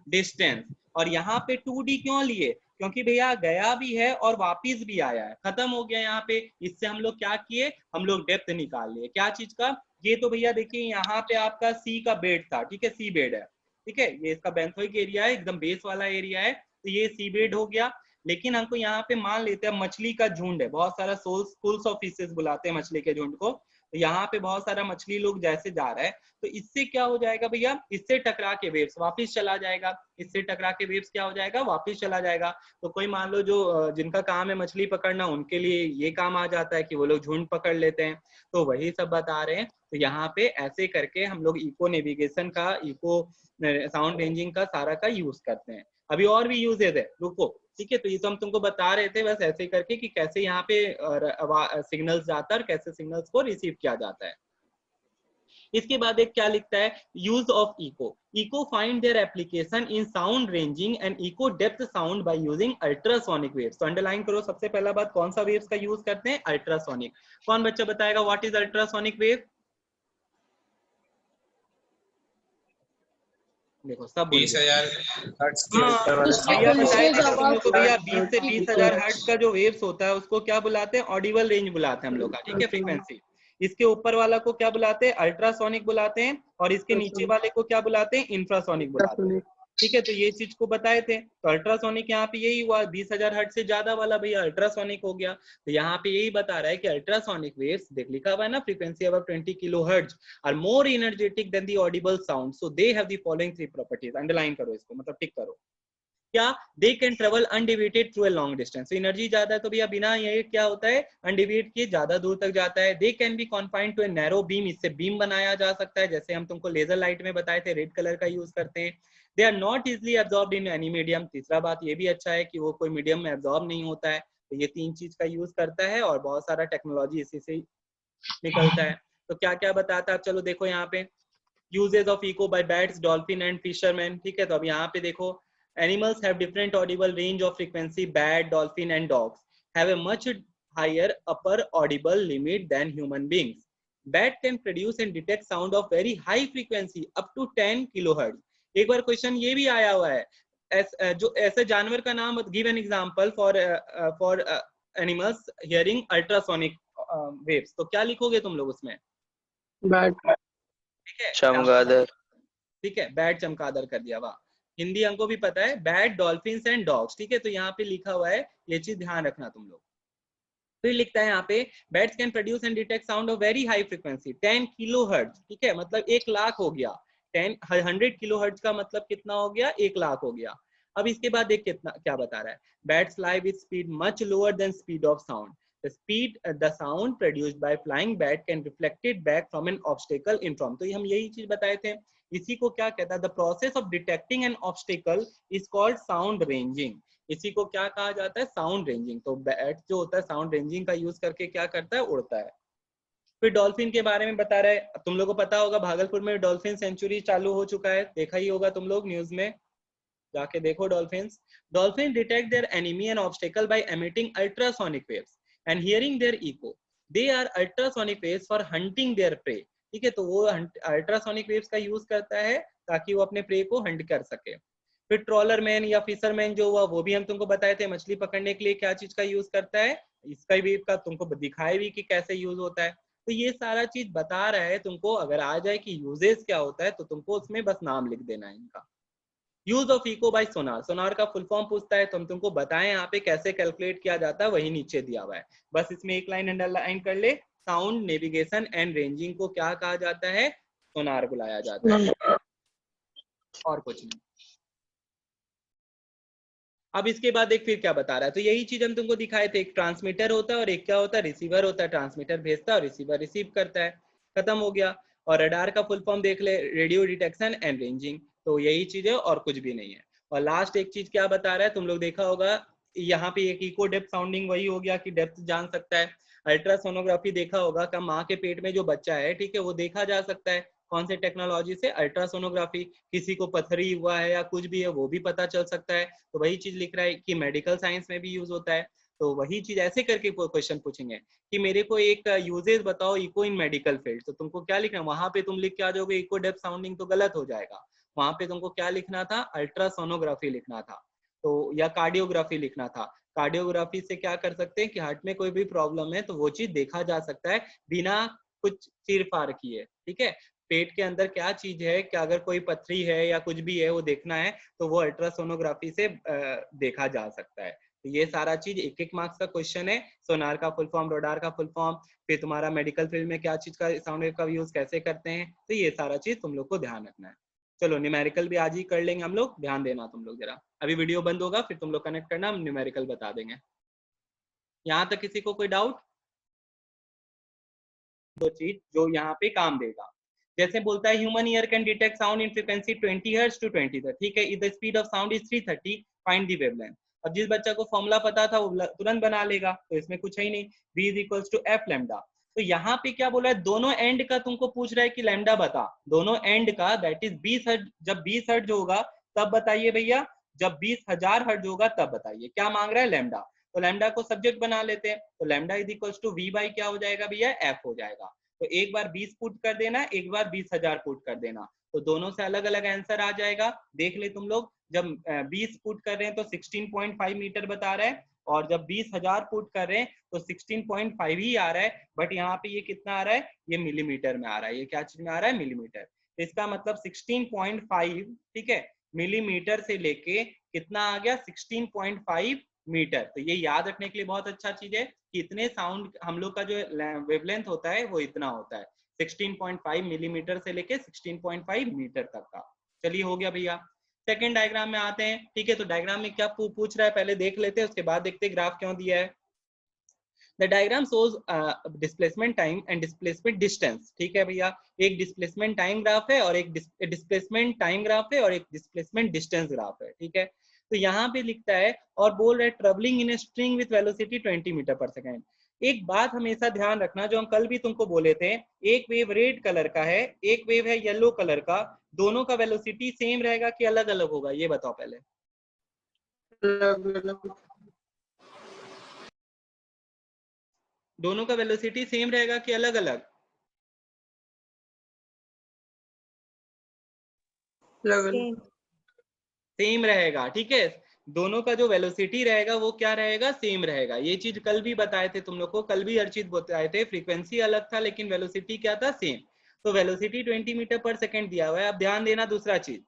डिस्टेंस। और यहाँ पे 2D क्यों लिए, क्योंकि भैया गया भी है और वापिस भी आया है, खत्म हो गया यहाँ पे। इससे हम लोग क्या किए, हम लोग डेप्थ निकाल लिए, क्या चीज का, ये तो भैया देखिए यहाँ पे आपका सी का बेड था, ठीक है, सी बेड है, ठीक है। ये इसका बेंथोइक एरिया है, एकदम बेस वाला एरिया है, तो ये सी बेड हो गया। लेकिन हमको यहाँ पे मान लेते हैं मछली का झुंड है, बहुत सारा स्कूल्स ऑफ फिशेस बुलाते हैं मछली के झुंड को। तो यहाँ पे बहुत सारा मछली लोग जैसे जा रहा है, तो इससे क्या हो जाएगा भैया, इससे टकरा के वेव्स वापिस चला जाएगा, इससे टकरा के वेव्स क्या हो जाएगा, वापिस चला जाएगा। तो कोई मान लो जो जिनका काम है मछली पकड़ना, उनके लिए ये काम आ जाता है कि वो लोग झुंड पकड़ लेते हैं। तो वही सब बता रहे हैं। तो यहाँ पे ऐसे करके हम लोग इको नेविगेशन का, इको साउंड रेंजिंग का सारा का यूज करते हैं। अभी और भी यूजेज है, रुको, ठीक है। तो ये तो हम तुमको बता रहे थे बस ऐसे करके कि कैसे यहाँ पे सिग्नल्स जाता है और कैसे सिग्नल्स को रिसीव किया जाता है। इसके बाद एक क्या लिखता है, use of echo, echo find their application in sound ranging and echo depth sound by using ultrasonic waves. तो अंडरलाइन करो, सबसे पहला बात कौन सा वेव्स का यूज करते हैं, अल्ट्रासोनिक। कौन बच्चा बताएगा व्हाट इज अल्ट्रासोनिक वेव? देखो सब 20,000 हर्ट्ज के हाँ, ऊपर वाले भैया साउंड बताए थे frequencies तुम लोग को भैया, 20 से आवाज 20,000 हर्ट्ज का जो वेव्स होता है उसको क्या बुलाते हैं, ऑडिबल रेंज बुलाते हैं हम लोग का, ठीक है, फ्रीक्वेंसी। इसके ऊपर वाला को क्या बुलाते हैं, अल्ट्रासोनिक बुलाते हैं, और इसके नीचे वाले को क्या बुलाते हैं, इंफ्रासोनिक बुलाते हैं, ठीक है। तो ये चीज को बताए थे। तो अल्ट्रासोनिक यहाँ पे यही हुआ, 20,000 हर्ट्ज से ज्यादा वाला भैया अल्ट्रासोनिक हो गया। तो यहाँ पे यही बता रहा है कि अल्ट्रासोनिक वेव्स, देख लिखा हुआ है ना, frequency above 20 kilohertz are more energetic than the audible sound, so they have the following 3 properties. Underline करो इसको, मतलब टिक करो। क्या, they can travel undeviated through a long distance, तो एनर्जी ज्यादा है तो भैया बिना ये क्या होता है, अनडिविएट किए ज्यादा दूर तक जाता है। They can be confined to a narrow beam, इससे बीम बनाया जा सकता है, जैसे हम तुमको लेजर लाइट में बताए थे, रेड कलर का यूज करते हैं। They are not easily absorbed in any medium, तीसरा बात ये भी अच्छा है कि वो कोई मीडियम में एब्जॉर्ब नहीं होता है। तो ये 3 चीज का यूज करता है, और बहुत सारा टेक्नोलॉजी इसी से निकलता है। तो क्या क्या बताता है, चलो देखो यहाँ पे, uses of echo by bats, dolphin and fisherman, ठीक है। तो अब यहाँ पे देखो, animals have different audible range of frequency, bat, dolphin and dogs have a much higher upper audible limit than human beings. Bat can produce and detect sound of very high frequency up to 10 kilohertz. एक बार क्वेश्चन ये भी आया हुआ है, जो ऐसे जानवर का नाम, give an example for animals hearing ultrasonic waves, तो क्या लिखोगे तुम लोग उसमें, बैट, ठीक है, चमगादड़, ठीक है, बैट चमगादड़ कर दिया, वाह। हिंदी हमको भी पता है, बैट, डॉल्फिन्स एंड डॉग्स, ठीक है। तो यहाँ पे लिखा हुआ है, ये चीज ध्यान रखना तुम लोग। फिर लिखता है यहाँ पे, bats can produce and detect sound of very high frequency 10 kilohertz, ठीक है, मतलब 1 लाख हो गया। 100 किलोहर्ट्ज का मतलब कितना हो गया, 1 लाख हो गया। अब इसके बाद देख कितना क्या बता रहा है, bats fly with speed much lower than speed of sound, the sound produced by flying bat can reflected back from an obstacle in front। तो हम यही चीज बताए थे। इसी को क्या कहता है, the process of detecting an obstacle is called sound ranging. इसी को क्या कहा जाता है, साउंड रेंजिंग। तो बैट जो होता है साउंड रेंजिंग का यूज करके क्या करता है, उड़ता है। फिर डॉल्फिन के बारे में बता रहे हैं, तुम लोग को पता होगा भागलपुर में डॉल्फिन सेंचुरी चालू हो चुका है, देखा ही होगा तुम लोग न्यूज में, जाके देखो dolphins. Dolphin detect their enemy and obstacle by emitting ultrasonic waves and hearing their echo. They are ultrasonic waves for hunting their prey, ठीक है। तो वो अल्ट्रासोनिक वेव्स का यूज करता है ताकि वो अपने प्रे को हंट कर सके। फिर ट्रॉलर मैन या फिशरमैन जो हुआ, वो भी हम तुमको बताए थे, मछली पकड़ने के लिए क्या चीज का यूज करता है, इसका वेव का तुमको दिखाए भी कि कैसे यूज होता है। तो ये सारा चीज बता रहा है तुमको, अगर आ जाए कि यूजेस क्या होता है तो तुमको उसमें बस नाम लिख देना है इनका। यूज ऑफ इको बाय सोनार, सोनार का फुल फॉर्म पूछता है तो हम तुमको बताएं यहाँ पे कैसे कैलकुलेट किया जाता है, वही नीचे दिया हुआ है, बस इसमें एक लाइन अंडरलाइन कर ले। साउंड नेविगेशन एंड रेंजिंग को क्या कहा जाता है, सोनार बुलाया जाता है, और कुछ नहीं। अब इसके बाद एक फिर क्या बता रहा है, तो यही चीज हम तुमको दिखाए थे, एक ट्रांसमीटर होता है और एक क्या होता है, रिसीवर होता है। ट्रांसमीटर भेजता है और रिसीवर रिसीव करता है, खत्म हो गया। और रडार का फुल फॉर्म देख ले, रेडियो डिटेक्शन एंड रेंजिंग, तो यही चीज है और कुछ भी नहीं है। और लास्ट एक चीज क्या बता रहा है, तुम लोग देखा होगा यहाँ पे एक इको डेप्थ साउंडिंग, वही हो गया कि डेप्थ जान सकता है। अल्ट्रासोनोग्राफी देखा होगा कि माँ के पेट में जो बच्चा है, ठीक है, वो देखा जा सकता है कौन से टेक्नोलॉजी से, अल्ट्रासोनोग्राफी। किसी को पथरी हुआ है या कुछ भी है वो भी पता चल सकता है। तो वही चीज लिख रहा है कि मेडिकल साइंस में भी यूज होता है। तो वही चीज ऐसे करके क्वेश्चन पूछेंगे कि मेरे को एक यूजेस बताओ इको इन मेडिकल फील्ड, तो तुमको क्या लिखना है, वहां पे तुम लिख के आ जाओगे इको डेप्थ साउंडिंग, तो गलत हो जाएगा। वहां पे तुमको क्या लिखना था, अल्ट्रासोनोग्राफी लिखना था, तो या कार्डियोग्राफी लिखना था। कार्डियोग्राफी से क्या कर सकते हैं कि हार्ट में कोई भी प्रॉब्लम है तो वो चीज देखा जा सकता है बिना कुछ चीर फाड़ किए, ठीक है। पेट के अंदर क्या चीज है, कि अगर कोई पथरी है या कुछ भी है वो देखना है तो वो अल्ट्रासोनोग्राफी से देखा जा सकता है। तो ये सारा चीज एक एक मार्क्स का क्वेश्चन है। सोनार का फुल फॉर्म, रडार का फुल फॉर्म, फिर तुम्हारा मेडिकल फील्ड में क्या चीज का साउंड वेव का यूज कैसे करते हैं, तो ये सारा चीज तुम लोग को ध्यान रखना है। चलो न्यूमेरिकल भी आज ही कर लेंगे हम लोग, ध्यान देना तुम लोग जरा। अभी वीडियो बंद होगा फिर तुम लोग कनेक्ट करना, हम न्यूमेरिकल बता देंगे। यहाँ तक किसी को कोई डाउट? दो चीज जो यहाँ पे काम देगा, जैसे बोलता है human ear can detect sound in frequency 20 hertz to 20 तक, ठीक है। The speed of sound is 330, find the wavelength. अब जिस बच्चा को फॉर्मूला पता था वो तुरंत बना लेगा, तो इसमें कुछ है ही नहीं, v is equals to f lambda. तो यहाँ पे क्या बोला है, दोनों एंड का तुमको पूछ रहा है कि लैम्डा बता, दोनों एंड का, दैट इज 20 हर्ट्ज, जब 20 हर्ट्ज होगा तब बताइए भैया, जब 20,000 हर्ट्ज होगा तब बताइए। क्या मांग रहा है, लैम्डा। तो लैम्डा को सब्जेक्ट बना लेते हैं, तो lambda is equals to v by क्या हो जाएगा भैया, एफ हो जाएगा। तो एक बार 20 पुट कर देना, एक बार 20,000 पुट कर देना, तो दोनों से अलग अलग आंसर आ जाएगा। देख ले तुम लोग, जब 20 पुट कर रहे हैं तो 16.5 मीटर बता रहा है, और जब 20,000 पुट कर रहे हैं तो 16.5 ही आ रहा है, बट यहाँ पे ये कितना आ रहा है, ये मिलीमीटर में आ रहा है। ये क्या चीज में आ रहा है, मिलीमीटर। तो इसका मतलब 16.5, ठीक है, मिलीमीटर से लेके कितना आ गया, 16.5 मीटर। तो ये याद रखने के लिए बहुत अच्छा चीज है कि इतने साउंड हम लोग का जो वेवलेंथ होता है वो इतना होता है, 16.5 मिलीमीटर से लेके 16.5 मीटर तक का। चलिए हो गया भैया। सेकेंड डायग्राम में आते हैं, ठीक है। तो डायग्राम में क्या पूछ रहा है पहले देख लेते हैं, उसके बाद देखते हैं ग्राफ क्यों दिया है। The diagram shows displacement time and displacement distance, ठीक है भैया। एक displacement time ग्राफ है और एक displacement time ग्राफ है और एक displacement distance ग्राफ है, ठीक है। तो यहाँ पे लिखता है और बोल रहा है travelling in string with velocity 20 metre per second. एक बात हमेशा ध्यान रखना, जो हम कल भी तुमको बोले थे, एक वेव रेड कलर का है, एक वेव है येलो कलर का, दोनों का वेलोसिटी सेम रहेगा कि अलग अलग होगा, ये बताओ पहले। दोनों का वेलोसिटी सेम रहेगा कि अलग अलग? सेम रहेगा, ठीक है। दोनों का जो वेलोसिटी रहेगा वो क्या रहेगा, सेम रहेगा। ये चीज कल भी बताए थे तुम लोग को, कल भी हर चीज बताए थे, फ्रीक्वेंसी अलग था लेकिन वेलोसिटी क्या था, सेम। तो वेलोसिटी 20 मीटर पर सेकेंड दिया हुआ है। अब ध्यान देना, दूसरा चीज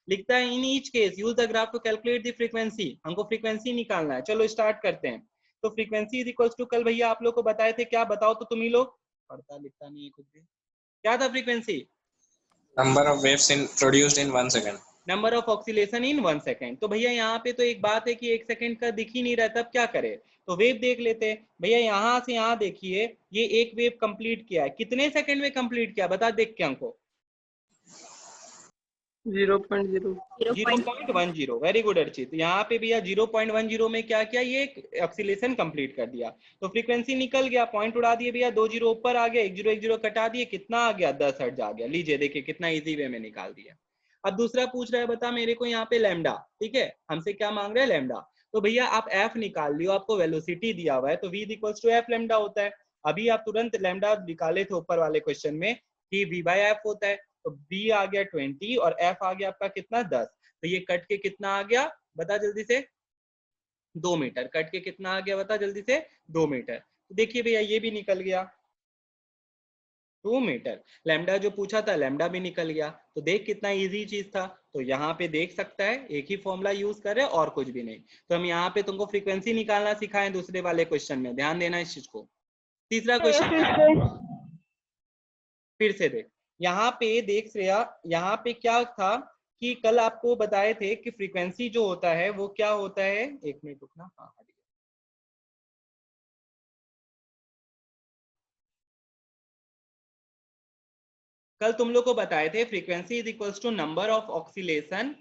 लिखता है, in each case use the graph to calculate the frequency. हमको फ्रीक्वेंसी निकालना है, चलो स्टार्ट करते हैं। तो फ्रीक्वेंसी इज इक्वल्स टू, कल भैया आप लोग को बताए थे, क्या बताओ तो तुम ही लोग, पढ़ता लिखता नहीं है खुद भी, क्या था frequency? Number of waves in produced in 1 second. Number of oscillation in 1 second. तो भैया यहाँ पे तो एक बात है कि 1 सेकेंड का दिख ही नहीं रहा, तब क्या करे, तो वेव देख लेते हैं भैया। यहाँ से यहाँ देखिए, ये एक वेव कंप्लीट किया है, कितने सेकंड में कंप्लीट किया बता देख के हमको। 0.10। Very good Archit. यहाँ पे भैया 0.10 में क्या किया, ये ऑक्सीलेशन कंप्लीट कर दिया। तो फ्रीक्वेंसी निकल गया, पॉइंट उड़ा दिए भैया, 2 जीरो ऊपर आ गया, 1 0 कटा दिए, कितना आ गया, 10 हर्ट्ज आ गया। लीजिए देखिए कितना इजी वे में निकाल दिया। अब दूसरा पूछ रहा है, बता मेरे को यहाँ पे लैम्डा, ठीक है, हमसे क्या मांग रहे हैं, लैम्डा। तो भैया आप एफ निकाल लियो, आपको वेलोसिटी दिया हुआ है तो v equals to f lambda होता है। अभी आप तुरंत लैम्डा निकाले थे ऊपर वाले क्वेश्चन में कि v बाय एफ होता है, तो b आ गया 20 और f आ गया आपका कितना, 10। तो ये कट के कितना आ गया, बता जल्दी से, 2 मीटर। कट के कितना आ गया बता जल्दी से, 2 मीटर। तो देखिए भैया ये भी निकल गया 2 मीटर। लैम्डा जो पूछा था लैम्डा भी निकल गया। तो देख कितना इजी चीज था। तो यहाँ पे देख सकता है एक ही फॉर्मूला यूज कर रहे हैं और कुछ भी नहीं। तो हम यहाँ पे तुमको फ्रीक्वेंसी निकालना सिखाएं दूसरे वाले क्वेश्चन में, ध्यान देना इस चीज को। तीसरा क्वेश्चन फिर से देख, यहाँ पे देख श्रेया, यहाँ पे क्या था कि कल आपको बताए थे कि फ्रीक्वेंसी जो होता है वो क्या होता है, एक मिनट रुकना, हाँ कल तुम लोग को बताए थे frequency is equals to number of oscillation,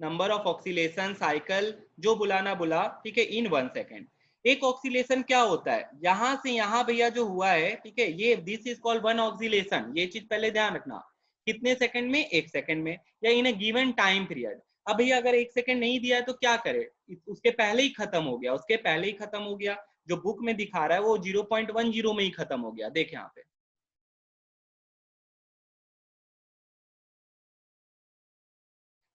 number of oscillation cycle, जो बुलाना बुला, ठीक है, इन 1 सेकेंड। एक ऑक्सीलेशन क्या होता है, यहां से यहां भैया जो हुआ है, ठीक है, ये दिस इज कॉल्ड 1 ऑक्सीलेशन। ये चीज पहले ध्यान रखना, कितने सेकंड में, 1 सेकंड में, या इन ए गिवन टाइम पीरियड। अब भैया अगर 1 सेकंड नहीं दिया है तो क्या करे, उसके पहले ही खत्म हो गया, उसके पहले ही खत्म हो गया। जो बुक में दिखा रहा है वो 0.10 में ही खत्म हो गया। देख यहाँ पे,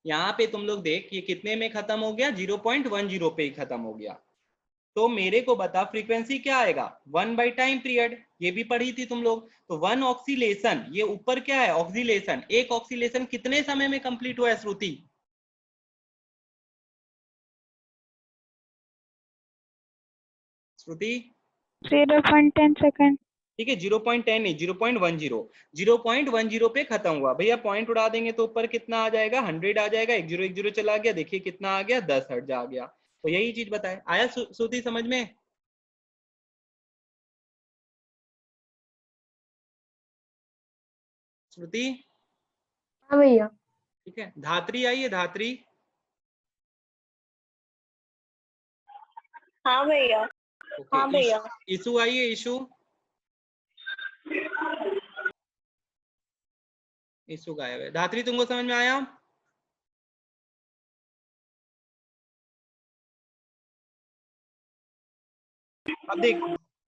यहाँ पे तुम लोग देख ये कितने में खत्म हो गया, 0.10 पे ही खत्म हो गया। तो मेरे को बता फ्रीक्वेंसी क्या आएगा, 1 बाई टाइम पीरियड, ये भी पढ़ी थी तुम लोग। तो 1 ऑक्सीलेशन, ये ऊपर क्या है, ऑक्सीलेशन, एक ऑक्सीलेशन कितने समय में कंप्लीट हुआ है श्रुति? श्रुति 0.10 सेकंड। ठीक है, 0.10 नहीं, 0.10, 0.10 पे खत्म हुआ। भैया पॉइंट उड़ा देंगे तो ऊपर कितना आ जाएगा, 100 आ जाएगा, 1 0 चला गया, देखिए कितना आ गया, 10 हर्ट्ज आ गया। तो यही चीज बताए, आया श्रुति समझ में? श्रुति? हाँ भैया। ठीक है, धात्री आई है, धात्री? हाँ भैया। हाँ भैया। इशू आई है, इशू? इशू गायब है। धात्री तुमको समझ में आया? अब देख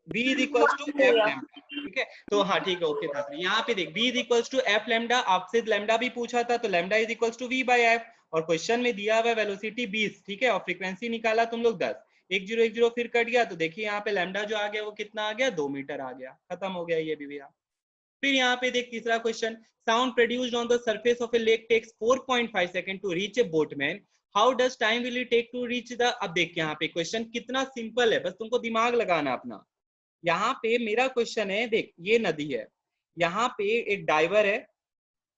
b is equals to f lambda, ठीक है। तो हाँ ठीक है, ओके धात्री। यहाँ पे देख b is equals to f lambda, आपसे लैम्डा भी पूछा था, तो lambda is equals to v by f, और क्वेश्चन में दिया हुआ वेलोसिटी 20, ठीक है, और फ्रीक्वेंसी निकाला तुम लोग 10। 1010 फिर कट गया, तो देखिए यहाँ पे लैम्डा जो आ गया वो कितना आ गया, 2 मीटर आ गया। खत्म हो गया ये भी भैया। फिर यहाँ पे देख तीसरा question, sound produced on the surface of a lake takes 4.5 second to reach a boatman, how does time will it take to reach the. अब देख यहाँ पे क्वेश्चन कितना सिंपल है, बस तुमको दिमाग लगाना अपना। यहाँ पे मेरा क्वेश्चन है, देख ये नदी है, यहाँ पे एक डाइवर है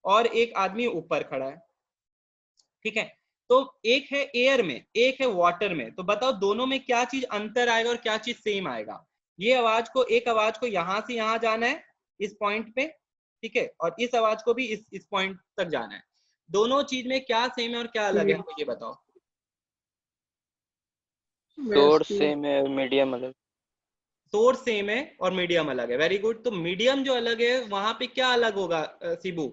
और एक आदमी ऊपर खड़ा है, ठीक है। तो एक है एयर में, एक है वाटर में, तो बताओ दोनों में क्या चीज अंतर आएगा और क्या चीज सेम आएगा। ये आवाज को, एक आवाज को यहां से यहां जाना है इस पॉइंट पे, ठीक है, और इस आवाज को भी इस पॉइंट तक जाना है। दोनों चीज में क्या सेम है और क्या अलग है, हमको ये बताओ। सोर्स सेम है, मीडियम अलग। सोर्स सेम है और मीडियम अलग है, वेरी गुड। तो मीडियम जो अलग है वहां पे क्या अलग होगा Shibu?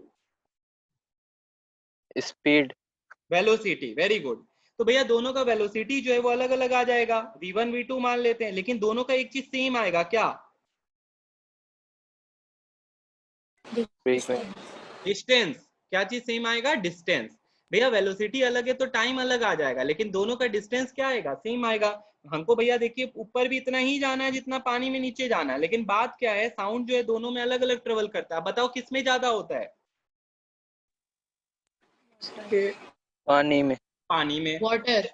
Speed, velocity, very good. तो भैया दोनों का वेलोसिटी जो है वो अलग अलग आ जाएगा, v1 v2 मान लेते हैं, लेकिन दोनों का एक चीज सेम आएगा, क्या? डिस्टेंस। क्या चीज सेम आएगा? डिस्टेंस। भैया वेलोसिटी अलग है तो टाइम अलग आ जाएगा, लेकिन दोनों का डिस्टेंस क्या आएगा? सेम आएगा। हमको भैया देखिए ऊपर भी इतना ही जाना है जितना पानी में नीचे जाना है, लेकिन बात क्या है, साउंड जो है दोनों में अलग अलग ट्रेवल करता है। बताओ किसमें ज्यादा होता है? पानी में। पानी में। वाटर।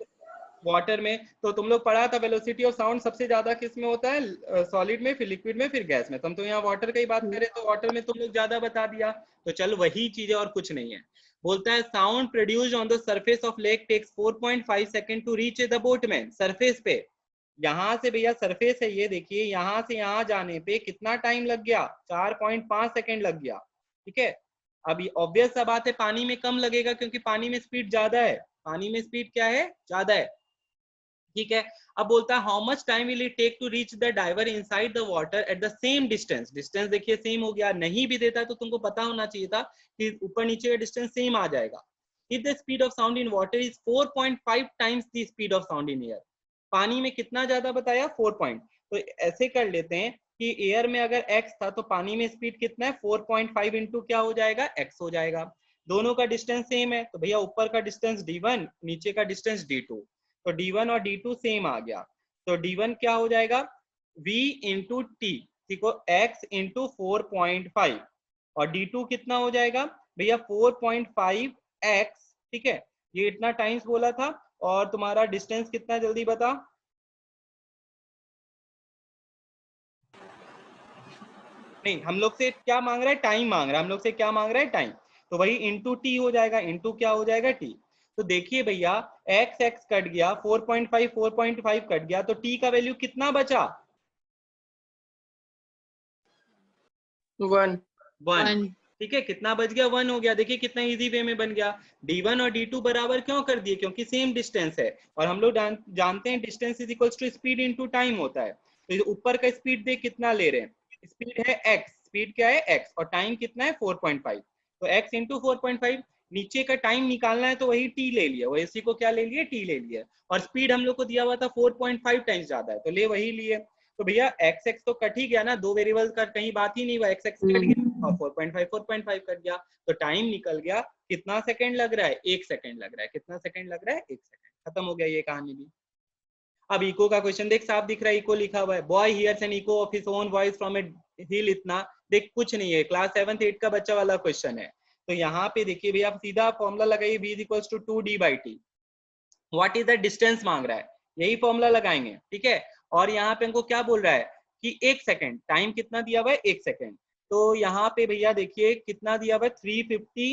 वाटर में। तो तुम लोग पढ़ा था वेलोसिटी ऑफ साउंड सबसे ज्यादा किस में होता है? सॉलिड में, फिर लिक्विड में, फिर गैस में। तुम तो यहाँ वाटर की बात करें तो वाटर में तुम लोग ज्यादा बता दिया। तो चल वही चीज है और कुछ नहीं है। बोलता है sound produced on the surface of lake takes 4.5 second to reach the boatman. Surface पे, यहाँ से भैया सरफेस है ये, देखिए यहाँ से यहाँ जाने पे कितना टाइम लग गया? 4.5 सेकंड लग गया, ठीक है। अब ऑब्वियस सा बात है पानी में कम लगेगा क्योंकि पानी में स्पीड ज्यादा है। पानी में स्पीड क्या है? ज्यादा है, ठीक है। अब बोलता है how much time will it take to reach the diver inside the water at the same distance. Distance देखिए सेम हो गया, नहीं भी देता तो तुमको पता होना चाहिए था कि ऊपर नीचे का डिस्टेंस सेम आ जाएगा। If the speed of sound in water is 4.5 times the speed of sound in air. पानी में कितना ज्यादा बताया? 4 पॉइंट। तो ऐसे कर लेते हैं कि एयर में अगर x था तो पानी में स्पीड कितना है? 4.5 इंटू क्या हो जाएगा? x हो जाएगा। दोनों का डिस्टेंस सेम है, तो भैया ऊपर का डिस्टेंस d1, नीचे का डिस्टेंस d2, तो d1 और d2 सेम आ गया। तो d1 क्या हो जाएगा? v इंटू टी, ठीक हो, x इंटू 4.5, और d2 कितना हो जाएगा भैया? 4.5x, ठीक है। ये इतना टाइम्स बोला था, और तुम्हारा डिस्टेंस कितना जल्दी बता? नहीं, हम लोग से क्या मांग रहा है? टाइम मांग रहा है हम लोग से। क्या मांग रहा है? टाइम। तो वही इंटू टी हो जाएगा, इंटू क्या हो जाएगा? टी। तो देखिए भैया x x कट गया, 4.5 कट गया, तो t का वैल्यू कितना बचा? 1। 1, ठीक है। कितना बच गया? 1 हो गया। देखिए कितना इजी वे में बन गया। d1 और d2 बराबर क्यों कर दिए? क्योंकि सेम डिस्टेंस है, और हम लोग जानते हैं distance is equals to speed into time होता है। तो ऊपर का स्पीड देख कितना ले रहे हैं? स्पीड है x, स्पीड क्या है? x, और टाइम कितना है? 4.5। तो x इंटू 4.5। नीचे का टाइम निकालना है तो वही t ले लिया, वही इसी को क्या ले लिए? t ले लिया। और स्पीड हम लोग को दिया हुआ था 4.5 टाइम्स ज्यादा है, तो ले वही लिए। तो भैया एक्स एक्स तो कट ही गया ना, दो वेरिएबल का कहीं बात ही नहीं हुआ, एक्स एक्स कट गया और 4.5 कट गया। तो टाइम निकल गया। कितना सेकंड लग रहा है? 1 सेकंड लग रहा है। कितना सेकंड लग रहा है? 1 सेकंड। खत्म हो गया ये कहानी भी। अब इको का क्वेश्चन देख, साफ दिख रहा है इको लिखा हुआ है। Boy hears an echo of his own voice from a hill. इतना देख कुछ नहीं है, क्लास 7th 8th का बच्चा वाला क्वेश्चन है। तो यहाँ पे देखिए भैया आप सीधा फॉर्मूला लगाइए, v is equals to 2d/t। What is the distance मांग रहा है, यही फॉर्मूला लगाएंगे, ठीक है। और यहाँ पे हमको क्या बोल रहा है कि 1 सेकंड, टाइम कितना दिया हुआ है? 1 सेकंड। तो यहाँ पे भैया देखिए कितना दिया हुआ है? 350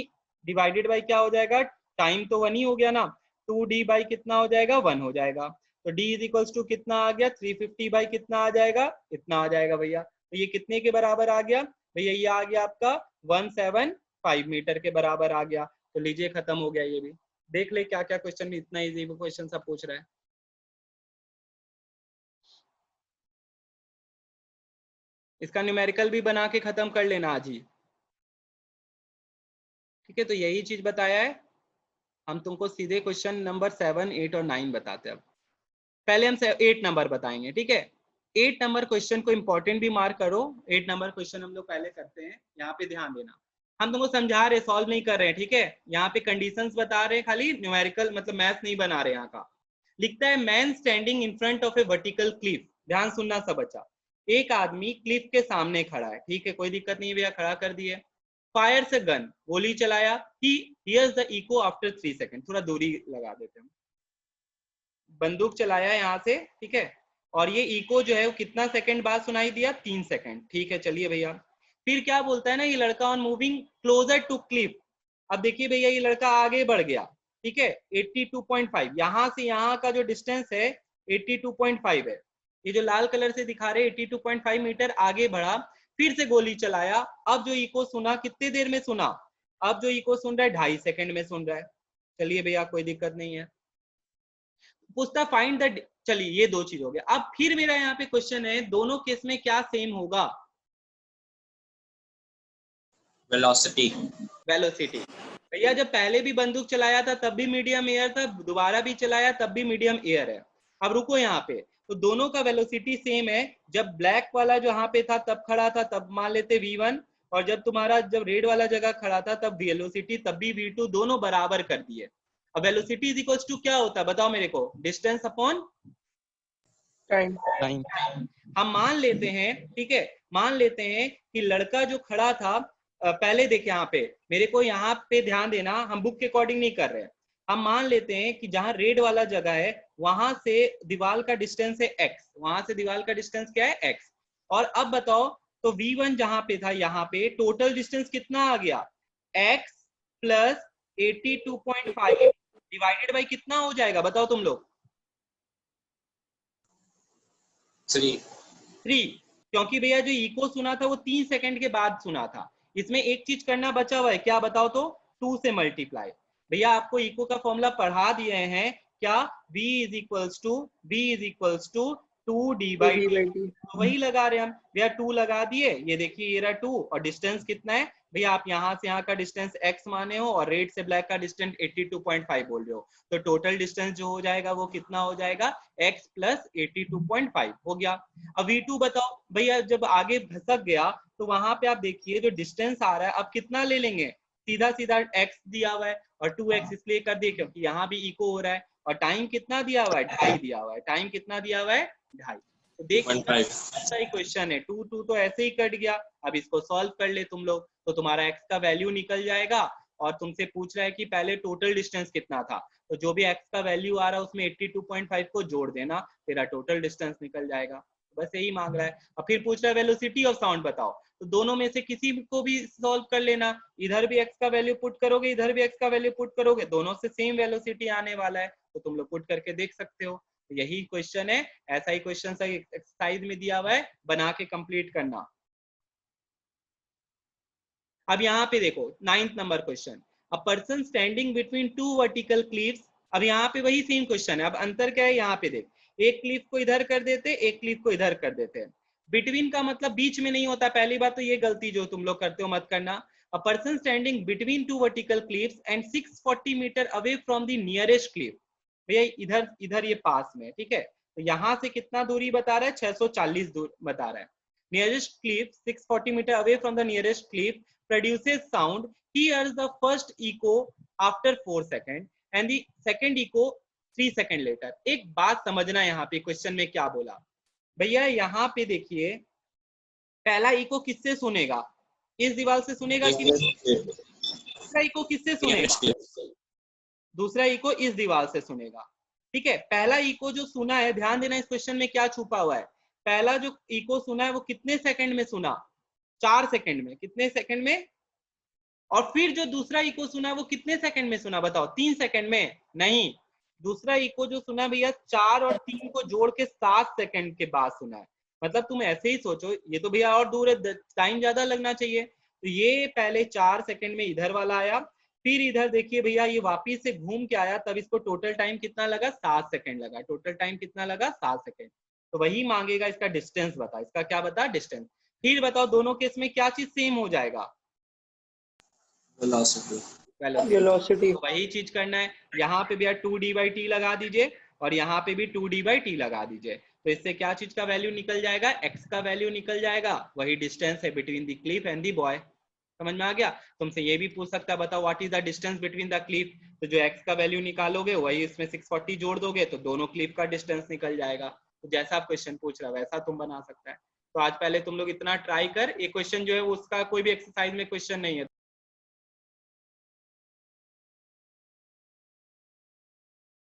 डिवाइडेड बाई क्या हो जाएगा? टाइम तो 1 ही हो गया ना, 2d बाई कितना हो जाएगा? 1 हो जाएगा। तो d इज इक्वल्स टू कितना आ गया? 350 बाई कितना आ जाएगा? इतना आ जाएगा भैया। तो ये कितने के बराबर आ गया भैया? ये आ गया आपका 175 मीटर के बराबर आ गया। तो लीजिए खत्म हो गया ये भी। देख ले क्या क्या क्वेश्चन, इतना इजी क्वेश्चन सब पूछ रहा है। इसका न्यूमेरिकल भी बना के खत्म कर लेना आज ही, ठीक है। तो यही चीज बताया है। हम तुमको सीधे क्वेश्चन नंबर 7, 8 और 9 बताते हैं। अब पहले हम 8 नंबर बताएंगे, ठीक है। 8 नंबर क्वेश्चन को इंपॉर्टेंट भी मार्क करो। 8 नंबर क्वेश्चन हम लोग पहले करते हैं, यहाँ पे ध्यान देना। हम तुमको समझा रहे, सॉल्व नहीं कर रहे हैं, ठीक है। यहाँ पे कंडीशंस बता रहे हैं खाली, न्यूमेरिकल मतलब मैथ नहीं बना रहे यहाँ का। लिखता है man standing in front of A vertical Cliff. ध्यान सुनना सब बच्चा। एक आदमी क्लिफ के सामने खड़ा है, ठीक है, कोई दिक्कत नहीं भैया, खड़ा कर दिए। फायर्स अ गन, गोली चलाया। He hears the echo after 3 second. थोड़ा दूरी लगा देते हैं। बंदूक चलाया यहाँ से, ठीक है, और ये इको जो है वो कितना सेकंड बाद सुनाई दिया? 3 सेकंड, ठीक है। चलिए भैया, फिर क्या बोलता है ना, ये लड़का on moving closer to cliff. अब देखिए भैया, ये लड़का आगे बढ़ गया, ठीक है, 82.5। यहाँ से यहाँ का जो डिस्टेंस है 82.5 है। ये जो लाल कलर से दिखा रहे 82.5 मीटर आगे बढ़ा, फिर से गोली चलाया। अब जो इको सुना कितने देर में सुना? अब जो इको सुन रहा है 2.5 सेकंड में सुन रहा है। चलिए भैया, कोई दिक्कत नहीं है। पूछता फाइंड द, चलिए ये दो चीज हो गया। अब फिर मेरा यहाँ पे क्वेश्चन है, दोनों केस में क्या सेम होगा? वेलोसिटी। वेलोसिटी। भैया जब पहले भी बंदूक चलाया था तब भी मीडियम एयर था, दोबारा भी चलाया तब भी मीडियम एयर है। अब रुको यहाँ पे, तो दोनों का वेलोसिटी सेम है। जब ब्लैक वाला जो यहाँ पे था तब खड़ा था तब मान लेते v1, और जब तुम्हारा जब रेड वाला जगह खड़ा था तब वेलोसिटी तब भी v2, दोनों बराबर कर दिए। अब वेलोसिटी इज इक्वल्स टू क्या होता है बताओ मेरे को? Distance upon time. हम मान लेते हैं, ठीक है, मान लेते हैं कि लड़का जो खड़ा था, पहले देखिए यहाँ पे, मेरे को यहाँ पे ध्यान देना, हम बुक के अकॉर्डिंग नहीं कर रहे हैं। हम मान लेते हैं कि जहां रेड वाला जगह है वहां से दीवार का डिस्टेंस है x, वहां से दीवार का डिस्टेंस क्या है? x। और अब बताओ, तो v1 जहां पे था, यहाँ पे टोटल डिस्टेंस कितना आ गया? x प्लस 82.5 डिवाइडेड बाई कितना हो जाएगा बताओ तुम लोग? 3। क्योंकि भैया जो इको सुना था वो 3 सेकंड के बाद सुना था। इसमें एक चीज करना बचा हुआ है, क्या बताओ तो? 2 से मल्टीप्लाई। भैया आपको इको का फॉर्मूला पढ़ा दिए हैं क्या? v is equals to 2d/t। वही लगा रहे हम भैया, 2 लगा दिए, ये देखिए ये रहा 2, और डिस्टेंस कितना है भैया? आप यहाँ से यहाँ का डिस्टेंस x माने हो और रेड से ब्लैक का डिस्टेंस 82.5 बोल रहे हो, तो टोटल डिस्टेंस जो हो जाएगा वो कितना हो जाएगा? x प्लस 82.5 हो गया। अब v2 बताओ भैया, जब आगे भसक गया तो वहां पे आप देखिए जो डिस्टेंस आ रहा है, अब कितना ले लेंगे? सीधा सीधा x दिया हुआ है और 2x इसलिए कर दिए क्योंकि यहाँ भी इको हो रहा है, और टाइम कितना दिया हुआ है? 2.5 दिया हुआ है। टाइम कितना दिया हुआ है? 2.5। तो देखिए ऐसा ही क्वेश्चन है, 2 2 तो ऐसे ही कट गया। अब इसको सॉल्व कर ले तुम लोग, तो तुम्हारा x का वैल्यू निकल जाएगा। और तुमसे पूछ रहा है कि पहले टोटल डिस्टेंस कितना था, तो जो भी x का वैल्यू आ रहा है उसमें 82.5 को जोड़ देना, तेरा टोटल डिस्टेंस निकल जाएगा। बस यही मांग रहा है। और फिर पूछ रहा है वेलोसिटी ऑफ साउंड बताओ, तो दोनों में से किसी को भी सॉल्व कर लेना। इधर भी x का वैल्यू पुट करोगे, इधर भी x का वैल्यू पुट करोगे, दोनों से सेम वेलोसिटी आने वाला है, तो तुम लोग पुट करके देख सकते हो। यही क्वेश्चन है, ऐसा ही क्वेश्चन एक्सरसाइज में दिया हुआ है, बना के कंप्लीट करना। अब यहाँ पे देखो 9th नंबर क्वेश्चन, अ person standing between 2 vertical cliffs. अब यहाँ पे वही सेम क्वेश्चन है, अब अंतर क्या है? यहाँ पे देख, एक क्लिफ को इधर कर देते, एक क्लिफ को इधर कर देते हैं। बिटवीन का मतलब बीच में नहीं होता, पहली बात तो ये गलती जो तुम लोग करते हो मत करना। A person standing between 2 vertical cliffs and 640 metre away from the nearest cliff. भैया इधर इधर ये पास में, ठीक है, तो यहाँ से कितना दूरी बता रहा है? 640 दूर बता रहा है। Nearest cliff 640 metre away from the nearest cliff produces sound, hears the first echo after 4 seconds and the second echo 3 seconds later। एक बात समझना यहाँ पे क्वेश्चन में क्या बोला भैया, यहाँ पे देखिए पहला इको किससे सुनेगा? इस दीवार से सुनेगा कि दूसरा इको किससे सुनेगा? दूसरा इको इस दीवार से सुनेगा, ठीक है। पहला इको जो सुना है, ध्यान देना इस क्वेश्चन में क्या छुपा हुआ है। पहला जो इको सुना है वो कितने सेकंड में सुना? 4 सेकंड में। कितने सेकंड में? और फिर जो दूसरा इको सुना वो कितने सेकंड में सुना बताओ? 3 सेकंड में? नहीं, दूसरा इको जो सुना भैया 4 और 3 को जोड़ के 7 सेकंड के बाद सुना है। मतलब तुम ऐसे ही सोचो, ये तो भैया और दूर है, टाइम ज्यादा लगना चाहिए। तो ये पहले 4 सेकंड में इधर वाला आया, फिर इधर देखिए भैया ये वापिस से घूम के आया, तब इसको टोटल टाइम कितना लगा? 7 सेकंड लगा। टोटल टाइम कितना लगा? 7 सेकंड। तो वही मांगेगा इसका डिस्टेंस बता। इसका क्या बता? डिस्टेंस। फिर बताओ दोनों केस में क्या चीज सेम हो जाएगा? Velocity. वेलोसिटी। तो वही चीज करना है, यहाँ पे भी 2d/t लगा दीजिए और यहाँ पे भी 2d/t लगा दीजिए। तो इससे क्या चीज का वैल्यू निकल जाएगा? x का वैल्यू निकल जाएगा, वही डिस्टेंस है between the Cliff and the boy. समझ में आ गया? तुमसे ये भी पूछ सकता है बताओ what is the distance between the Cliff, तो जो x का वैल्यू निकालोगे वही इसमें 640 जोड़ दोगे तो दोनों क्लिफ का डिस्टेंस निकल जाएगा। तो जैसा आप क्वेश्चन पूछ रहा है वैसा तुम बना सकता है। तो आज पहले तुम लोग इतना ट्राई कर, एक क्वेश्चन जो है उसका कोई भी एक्सरसाइज में क्वेश्चन नहीं है।